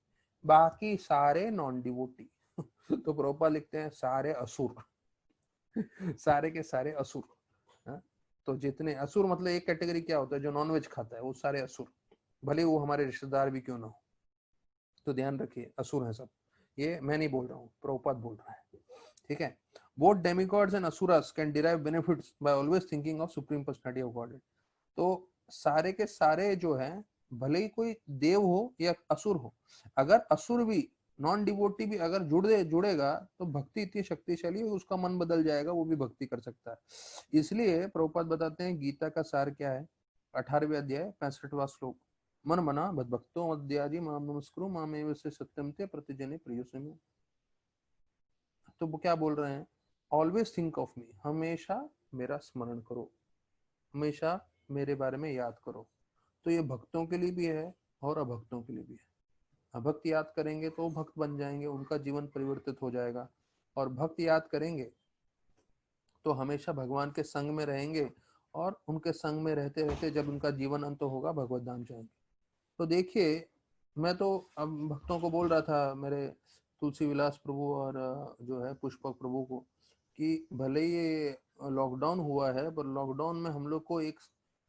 बाकी सारे नॉन डिवोटी। तो प्रभुपाद लिखते हैं सारे असुर। सारे के सारे असुर। तो जितने असुर मतलब एक कैटेगरी क्या होता है, जो नॉनवेज खाता है वो सारे असुर, भले वो हमारे रिश्तेदार भी क्यों ना हो। तो ध्यान रखिए असुर हैं सब, ये मैं नहीं बोल रहा हूँ, प्रभुपाद बोल रहा है। ठीक है। Both demigods and asuras can derive benefits by always thinking of supreme personality of God. तो सारे के सारे जो है, भले ही कोई देव हो या असुर हो, अगर असुर भी नॉन डिवोटी भी अगर जुड़ेगा तो भक्ति इतनी शक्तिशाली है, उसका मन बदल जाएगा, वो भी भक्ति कर सकता है। इसलिए प्रभुपाद बताते हैं गीता का सार क्या है, 18वें अध्याय 65वां श्लोक, मन मना भक्तो मद्यादि माम नमस्कुरु मामेव से सत्यम ते प्रतिजने प्रियोसमे। तो वो क्या बोल रहे हैं, ऑलवेज थिंक ऑफ मी, हमेशा मेरा स्मरण करो, हमेशा मेरे बारे में याद करो। तो ये भक्तों के लिए भी है और अभक्तों के लिए भी है। अभक्त याद करेंगे तो भक्त बन जाएंगे, उनका जीवन परिवर्तित हो जाएगा, और भक्त याद करेंगे तो हमेशा भगवान के संग में रहेंगे और उनके संग में रहते रहते जब उनका जीवन अंत होगा भगवत धाम जाएंगे। तो देखिए, मैं तो अब भक्तों को बोल रहा था, मेरे तुलसी विलास प्रभु और जो है पुष्पक प्रभु को, कि भले ही ये लॉकडाउन हुआ है, पर लॉकडाउन में हम लोग को एक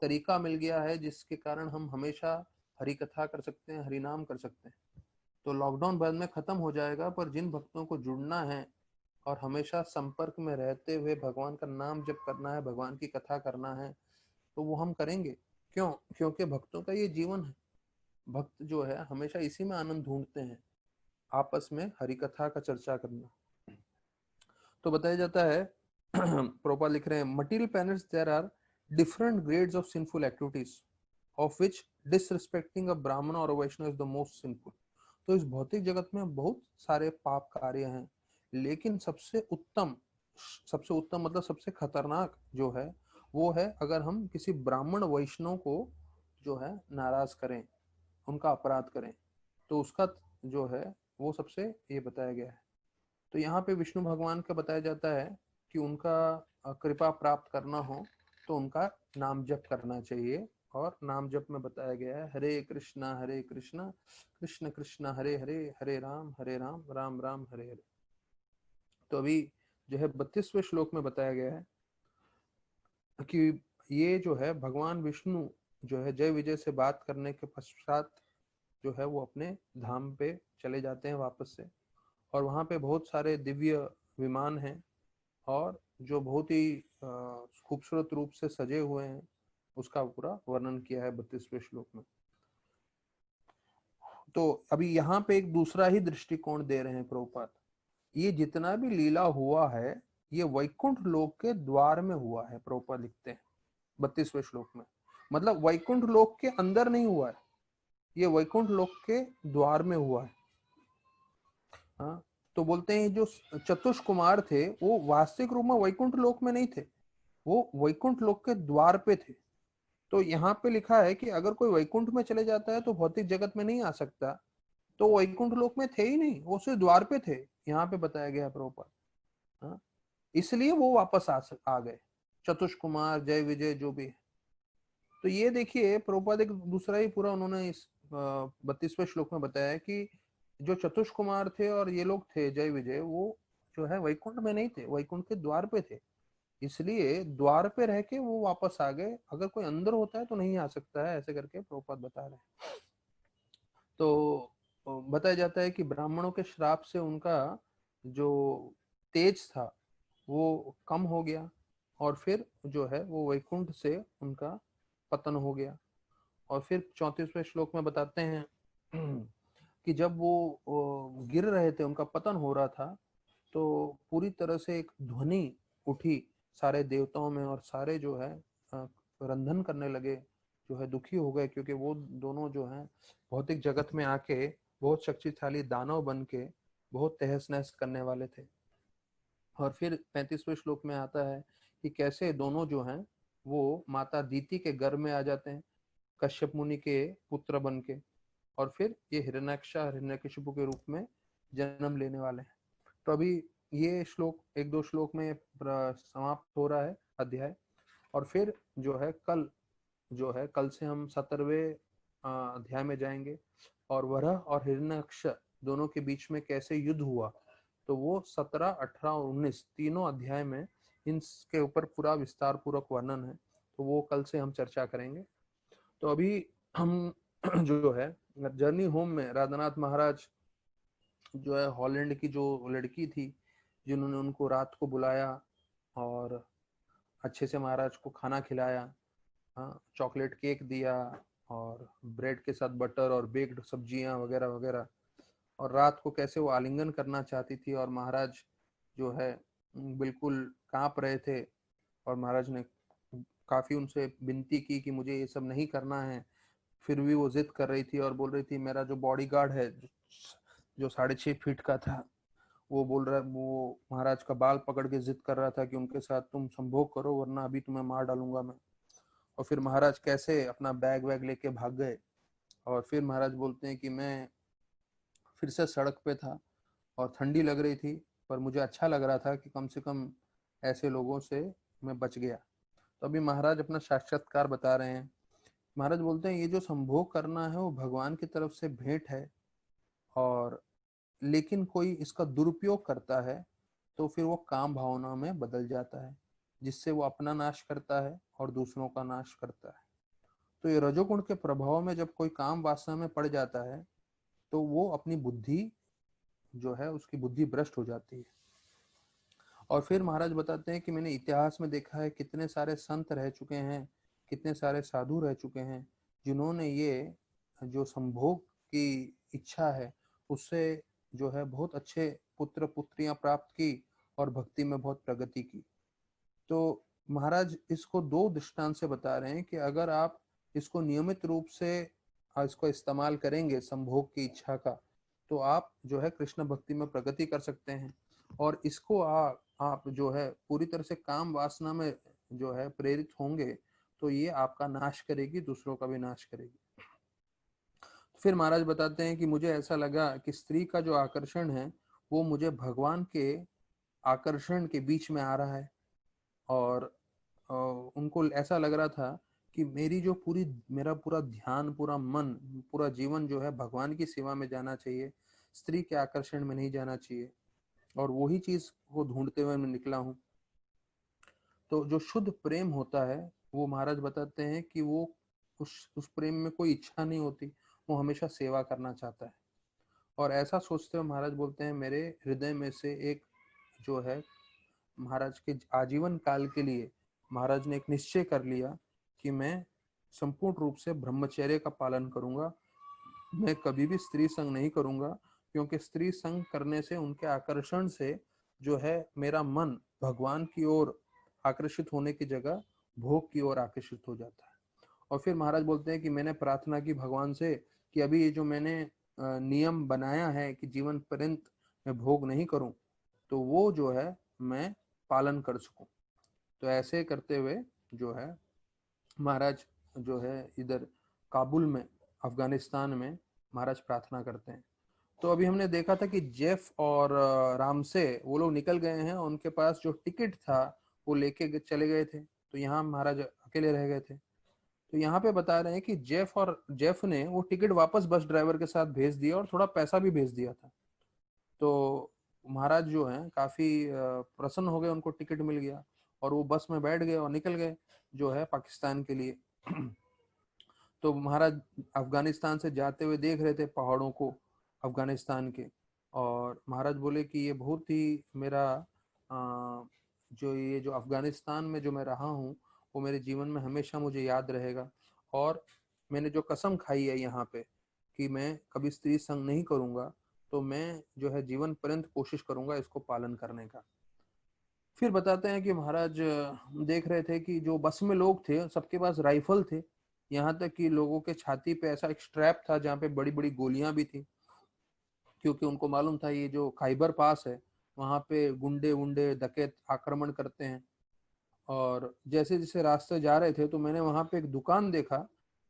तरीका मिल गया है जिसके कारण हम हमेशा हरि कथा कर सकते हैं, हरि नाम कर सकते हैं। तो लॉकडाउन बाद में खत्म हो जाएगा, पर जिन भक्तों को जुड़ना है और हमेशा संपर्क में रहते हुए भगवान का नाम जप करना है, भगवान की कथा करना है, तो वो हम करेंगे। क्यों? क्योंकि भक्तों का ये जीवन है। भक्त जो है हमेशा इसी में आनंद ढूंढते हैं, आपस में हरि कथा का चर्चा करना। तो बताया जाता है प्रोपा लिख रहे हैं, material planets there are different grades of sinful activities of which disrespecting a Brahmana और Vaishnava is the most sinful. तो इस भौतिक जगत में बहुत सारे पाप कार्य हैं, लेकिन सबसे उत्तम मतलब सबसे खतरनाक जो है वो है अगर हम किसी ब्राह्मण वैष्णव को जो है नाराज करें, उनका अपराध करें, तो उसका जो है वो सबसे ये बताया गया है। तो यहाँ पे विष्णु भगवान का बताया जाता है कि उनका कृपा प्राप्त करना हो तो उनका नाम जप करना चाहिए। और नाम जप में बताया गया है हरे कृष्णा कृष्ण कृष्ण हरे हरे, हरे राम राम राम हरे हरे। तो अभी जो है 32वें श्लोक में बताया गया है कि ये जो है भगवान विष्णु जो है जय विजय से बात करने के पश्चात जो है वो अपने धाम पे चले जाते हैं वापस से, और वहां पे बहुत सारे दिव्य विमान हैं और जो बहुत ही खूबसूरत रूप से सजे हुए हैं, उसका पूरा वर्णन किया है 32वें श्लोक में। तो अभी यहाँ पे एक दूसरा ही दृष्टिकोण दे रहे हैं प्रभुपाद, ये जितना भी लीला हुआ है ये वैकुंठ लोक के द्वार में हुआ है। प्रभुपाद लिखते हैं 32वें श्लोक में, मतलब वैकुंठ लोक के अंदर नहीं हुआ है, ये वैकुंठ लोक के द्वार में हुआ है। हाँ, तो बोलते हैं जो चतुष कुमार थे वो वास्तविक रूप में वैकुंठ लोक में नहीं थे, वो वैकुंठ लोक के द्वार पे थे। तो यहाँ पे लिखा है कि अगर कोई वैकुंठ में चले जाता है तो भौतिक जगत में नहीं आ सकता, तो वैकुंठ लोक में थे ही नहीं, वो सिर्फ द्वार पे थे, यहाँ पे बताया गया प्रभुपाद। हाँ, इसलिए वो वापस आ गए, चतुष कुमार जय विजय जो भी है। तो ये देखिए प्रभुपाद एक दूसरा ही पूरा उन्होंने इस 32वें श्लोक में बताया कि जो चतुष कुमार थे और ये लोग थे जय विजय, वो जो है वैकुंठ में नहीं थे, वैकुंठ के द्वार पे थे, इसलिए द्वार पे रह के वो वापस आ गए। अगर कोई अंदर होता है तो नहीं आ सकता है, ऐसे करके प्रभुपाद बता रहे हैं। तो बताया जाता है कि ब्राह्मणों के श्राप से उनका जो तेज था वो कम हो गया और फिर जो है वो वैकुंठ से उनका पतन हो गया। और फिर 34वें श्लोक में बताते हैं कि जब वो गिर रहे थे, उनका पतन हो रहा था, तो पूरी तरह से एक ध्वनि उठी सारे देवताओं में, और सारे जो है रंधन करने लगे, जो है दुखी हो गए, क्योंकि वो दोनों जो है भौतिक जगत में आके बहुत शक्तिशाली दानव बन के बहुत तहस नहस करने वाले थे। और फिर 35वें श्लोक में आता है कि कैसे दोनों जो हैं वो माता दीति के गर्भ में आ जाते हैं, कश्यप मुनि के पुत्र बन के, और फिर ये हिरण्याक्ष हिरण्यकशिपु के रूप में जन्म लेने वाले हैं। तो अभी ये श्लोक एक दो श्लोक में समाप्त हो रहा है अध्याय, और फिर जो है कल से हम 17वें अध्याय में जाएंगे, और वराह और हिरण्याक्ष दोनों के बीच में कैसे युद्ध हुआ, तो वो 17, 18 और 19 तीनों अध्याय में इनके ऊपर पूरा विस्तार पूर्वक वर्णन है, तो वो कल से हम चर्चा करेंगे। तो अभी हम जो है जर्नी होम में राधानाथ महाराज जो है हॉलैंड की जो लड़की थी जिन्होंने उनको रात को बुलाया और अच्छे से महाराज को खाना खिलाया, हाँ, चॉकलेट केक दिया और ब्रेड के साथ बटर और बेक्ड सब्जियां वगैरह वगैरह, और रात को कैसे वो आलिंगन करना चाहती थी और महाराज जो है बिल्कुल कांप रहे थे, और महाराज ने काफी उनसे विनती की कि मुझे ये सब नहीं करना है, फिर भी वो जिद कर रही थी और बोल रही थी मेरा जो बॉडीगार्ड है जो 6.5 फीट का था, वो बोल रहा, वो महाराज का बाल पकड़ के जिद कर रहा था कि उनके साथ तुम संभोग करो वरना अभी तुम्हें मार डालूंगा मैं। और फिर महाराज कैसे अपना बैग वैग लेके भाग गए, और फिर महाराज बोलते हैं कि मैं फिर से सड़क पे था और ठंडी लग रही थी, पर मुझे अच्छा लग रहा था कि कम से कम ऐसे लोगों से मैं बच गया। तो अभी महाराज अपना साक्षात्कार बता रहे हैं महाराज बोलते हैं ये जो संभोग करना है वो भगवान की तरफ से भेंट है, और लेकिन कोई इसका दुरुपयोग करता है तो फिर वो काम भावना में बदल जाता है, जिससे वो अपना नाश करता है और दूसरों का नाश करता है। तो ये रजोगुण के प्रभाव में जब कोई काम वासना में पड़ जाता है तो वो अपनी बुद्धि जो है उसकी बुद्धि भ्रष्ट हो जाती है। और फिर महाराज बताते हैं कि मैंने इतिहास में देखा है कितने सारे संत रह चुके हैं, कितने सारे साधु रह चुके हैं, जिन्होंने ये जो संभोग की इच्छा है उससे जो है बहुत अच्छे पुत्र पुत्रियां प्राप्त की और भक्ति में बहुत प्रगति की। तो महाराज इसको दो दृष्टांत से बता रहे हैं कि अगर आप इसको नियमित रूप से इसको इस्तेमाल करेंगे संभोग की इच्छा का, तो आप जो है कृष्ण भक्ति में प्रगति कर सकते हैं। और इसको आप जो है पूरी तरह से काम वासना में जो है प्रेरित होंगे तो ये आपका नाश करेगी, दूसरों का भी नाश करेगी। फिर महाराज बताते हैं कि मुझे ऐसा लगा कि स्त्री का जो आकर्षण है वो मुझे भगवान के आकर्षण के बीच में आ रहा है, और उनको ऐसा लग रहा था कि मेरा पूरा ध्यान, पूरा मन, पूरा जीवन जो है भगवान की सेवा में जाना चाहिए, स्त्री के आकर्षण में नहीं जाना चाहिए। और वही चीज को ढूंढते हुए मैं निकला हूँ। तो जो शुद्ध प्रेम होता है वो महाराज बताते हैं कि वो उस प्रेम में कोई इच्छा नहीं होती, वो हमेशा सेवा करना चाहता है। और ऐसा सोचते हुए महाराज बोलते हैं मेरे हृदय में से एक जो है महाराज के आजीवन काल के लिए महाराज ने एक निश्चय कर लिया कि मैं संपूर्ण रूप से ब्रह्मचर्य का पालन करूंगा, मैं कभी भी स्त्री संग नहीं करूंगा, क्योंकि स्त्री संग करने से उनके आकर्षण से जो है मेरा मन भगवान की ओर आकर्षित होने की जगह भोग की ओर आकर्षित हो जाता है। और फिर महाराज बोलते हैं कि मैंने प्रार्थना की भगवान से कि अभी ये जो मैंने नियम बनाया है कि जीवन पर्यंत मैं भोग नहीं करूं, तो वो जो है मैं पालन कर सकूं। तो ऐसे करते हुए जो है महाराज जो है इधर काबुल में, अफगानिस्तान में महाराज प्रार्थना करते हैं। तो अभी हमने देखा था कि जेफ और रामसे वो लोग निकल गए हैं, उनके पास जो टिकट था वो लेके चले गए थे, तो यहाँ महाराज अकेले रह गए थे। तो यहाँ पे बता रहे हैं कि जेफ ने वो टिकट वापस बस ड्राइवर के साथ भेज दिया और थोड़ा पैसा भी भेज दिया था। तो महाराज जो है काफी प्रसन्न हो गए, उनको टिकट मिल गया और वो बस में बैठ गए और निकल गए जो है पाकिस्तान के लिए। तो महाराज अफगानिस्तान से जाते हुए देख रहे थे पहाड़ों को अफगानिस्तान के, और महाराज बोले कि ये बहुत ही मेरा जो अफगानिस्तान में जो मैं रहा हूँ वो मेरे जीवन में हमेशा मुझे याद रहेगा, और मैंने जो कसम खाई है यहाँ पे कि मैं कभी स्त्री संग नहीं करूंगा, तो मैं जो है जीवन पर्यंत कोशिश करूंगा इसको पालन करने का। फिर बताते हैं कि महाराज देख रहे थे कि जो बस में लोग थे सबके पास राइफल थे, यहाँ तक कि लोगों के छाती पे ऐसा एक स्ट्रैप था जहाँ पे बड़ी बड़ी गोलियां भी थी, क्योंकि उनको मालूम था ये जो खाइबर पास है वहां पे गुंडे वुंडे डकैत आक्रमण करते हैं। और जैसे जैसे रास्ते जा रहे थे तो मैंने वहां पे एक दुकान देखा,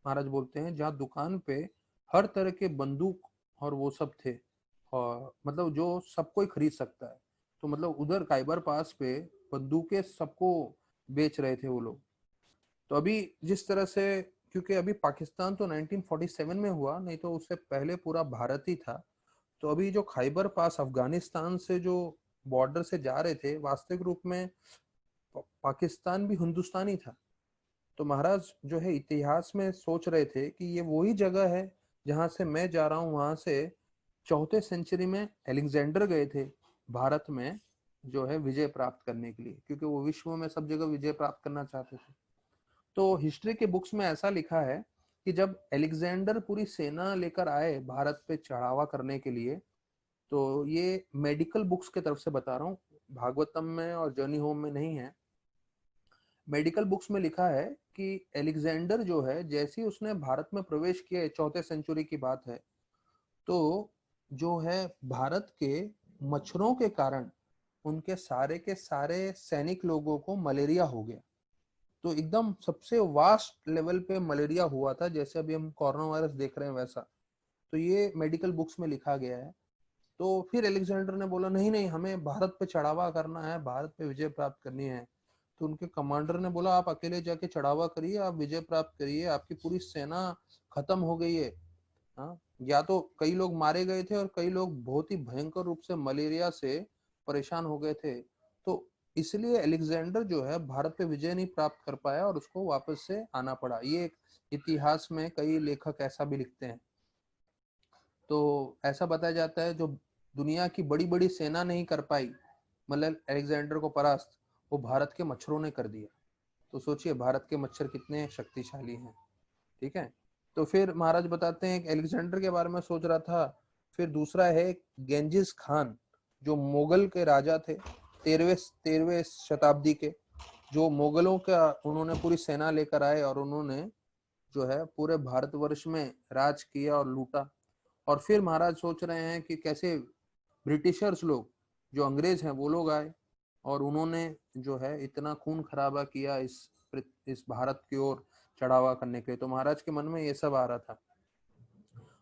महाराज बोलते हैं जहाँ दुकान पे हर तरह के बंदूक और वो सब थे, और मतलब जो सब कोई खरीद सकता है। तो मतलब उधर खाइबर पास पे बंदूकें सबको बेच रहे थे वो लोग। तो अभी जिस तरह से, क्योंकि अभी पाकिस्तान तो 1947 में हुआ, नहीं तो उससे पहले पूरा भारत ही था। तो अभी जो खाइबर पास अफगानिस्तान से जो बॉर्डर से जा रहे थे, वास्तविक रूप में पाकिस्तान भी हिंदुस्तानी था। तो महाराज जो है इतिहास में सोच रहे थे कि ये वही जगह है जहां से मैं जा रहा हूँ, वहां से 4th सेंचुरी में अलेक्जेंडर गए थे भारत में जो है विजय प्राप्त करने के लिए, क्योंकि वो विश्व में सब जगह विजय प्राप्त करना चाहते थे। तो हिस्ट्री के बुक्स में ऐसा लिखा है कि जब अलेक्जेंडर पूरी सेना लेकर आए भारत पे चढ़ावा करने के लिए, तो ये मेडिकल बुक्स की तरफ से बता रहा हूँ, भागवतम में और जर्नी होम में नहीं है, मेडिकल बुक्स में लिखा है कि अलेक्जेंडर जो है जैसे ही उसने भारत में प्रवेश किया, 4th सेंचुरी की बात है, तो जो है भारत के मच्छरों के कारण उनके सारे के सारे सैनिक लोगों को मलेरिया हो गया। तो एकदम सबसे वास्ट लेवल पे मलेरिया हुआ था, जैसे अभी हम कोरोना वायरस देख रहे हैं वैसा। तो ये मेडिकल बुक्स में लिखा गया है। तो फिर अलेक्जेंडर ने बोला नहीं नहीं, हमें भारत पे चढ़ावा करना है, भारत पे विजय प्राप्त करनी है। तो उनके कमांडर ने बोला आप अकेले जाके चढ़ावा करिए, आप विजय प्राप्त करिए, आपकी पूरी सेना खत्म हो गई है। हाँ, या तो कई लोग मारे गए थे और कई लोग बहुत ही भयंकर रूप से मलेरिया से परेशान हो गए थे। तो इसलिए अलेक्जेंडर जो है भारत पे विजय नहीं प्राप्त कर पाया और उसको वापस से आना पड़ा। ये एक इतिहास में कई लेखक ऐसा भी लिखते हैं। तो ऐसा बताया जाता है जो दुनिया की बड़ी बड़ी सेना नहीं कर पाई, मतलब अलेक्जेंडर को परास्त, वो भारत के मच्छरों ने कर दिया। तो सोचिए भारत के मच्छर कितने शक्तिशाली हैं। ठीक है, तो फिर महाराज बताते हैं कि अलेक्जेंडर के बारे में सोच रहा था। फिर दूसरा है गेंजिस खान, जो मुगल के राजा थे 13वें शताब्दी के, जो मुगलों का उन्होंने पूरी सेना लेकर आए और उन्होंने जो है पूरे भारतवर्ष में राज किया और लूटा। और फिर महाराज सोच रहे हैं कि कैसे ब्रिटिशर्स लोग, जो अंग्रेज हैं, वो लोग आए और उन्होंने जो है इतना खून खराबा किया इस भारत की ओर चढ़ावा करने के लिए। तो महाराज के मन में ये सब आ रहा था।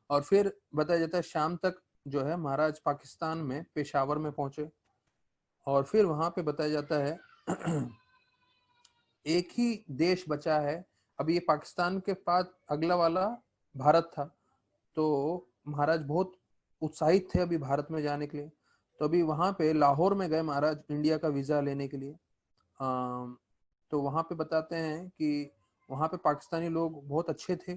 और फिर बताया जाता है शाम तक जो है महाराज पाकिस्तान में पेशावर में पहुंचे। और फिर वहां पे बताया जाता है एक ही देश बचा है। अभी ये पाकिस्तान के पास अगला वाला भारत था। तो महाराज बहुत उत्साहित थे अभी भारत में जाने के लिए। तो अभी वहां पे लाहौर में गए महाराज इंडिया का वीजा लेने के लिए। तो वहां पे बताते हैं कि वहां पे पाकिस्तानी लोग बहुत अच्छे थे।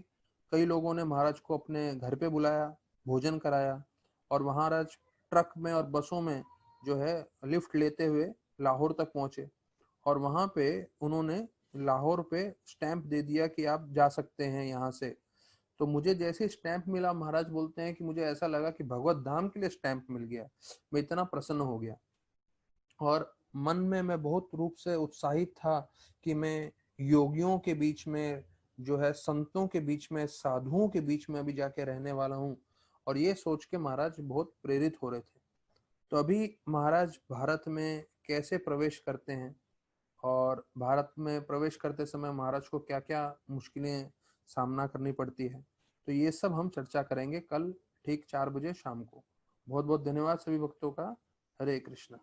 कई लोगों ने महाराज को अपने घर पे बुलाया, भोजन कराया और महाराज ट्रक में और बसों में जो है लिफ्ट लेते हुए लाहौर तक पहुंचे। और वहां पे उन्होंने लाहौर पे स्टैंप दे दिया कि आप जा सकते हैं यहाँ से। तो मुझे जैसे स्टैंप मिला, महाराज बोलते हैं कि मुझे ऐसा लगा कि भगवत धाम के लिए स्टैंप मिल गया। मैं इतना प्रसन्न हो गया और मन में मैं बहुत रूप से उत्साहित था कि मैं योगियों के बीच में, जो है संतों के बीच में, साधुओं के बीच में अभी जाके रहने वाला हूँ। और ये सोच के महाराज बहुत प्रेरित हो रहे थे। तो अभी महाराज भारत में कैसे प्रवेश करते हैं और भारत में प्रवेश करते समय महाराज को क्या क्या मुश्किलें सामना करनी पड़ती है, तो ये सब हम चर्चा करेंगे कल ठीक 4 बजे शाम को। बहुत बहुत धन्यवाद सभी भक्तों का। हरे कृष्णा।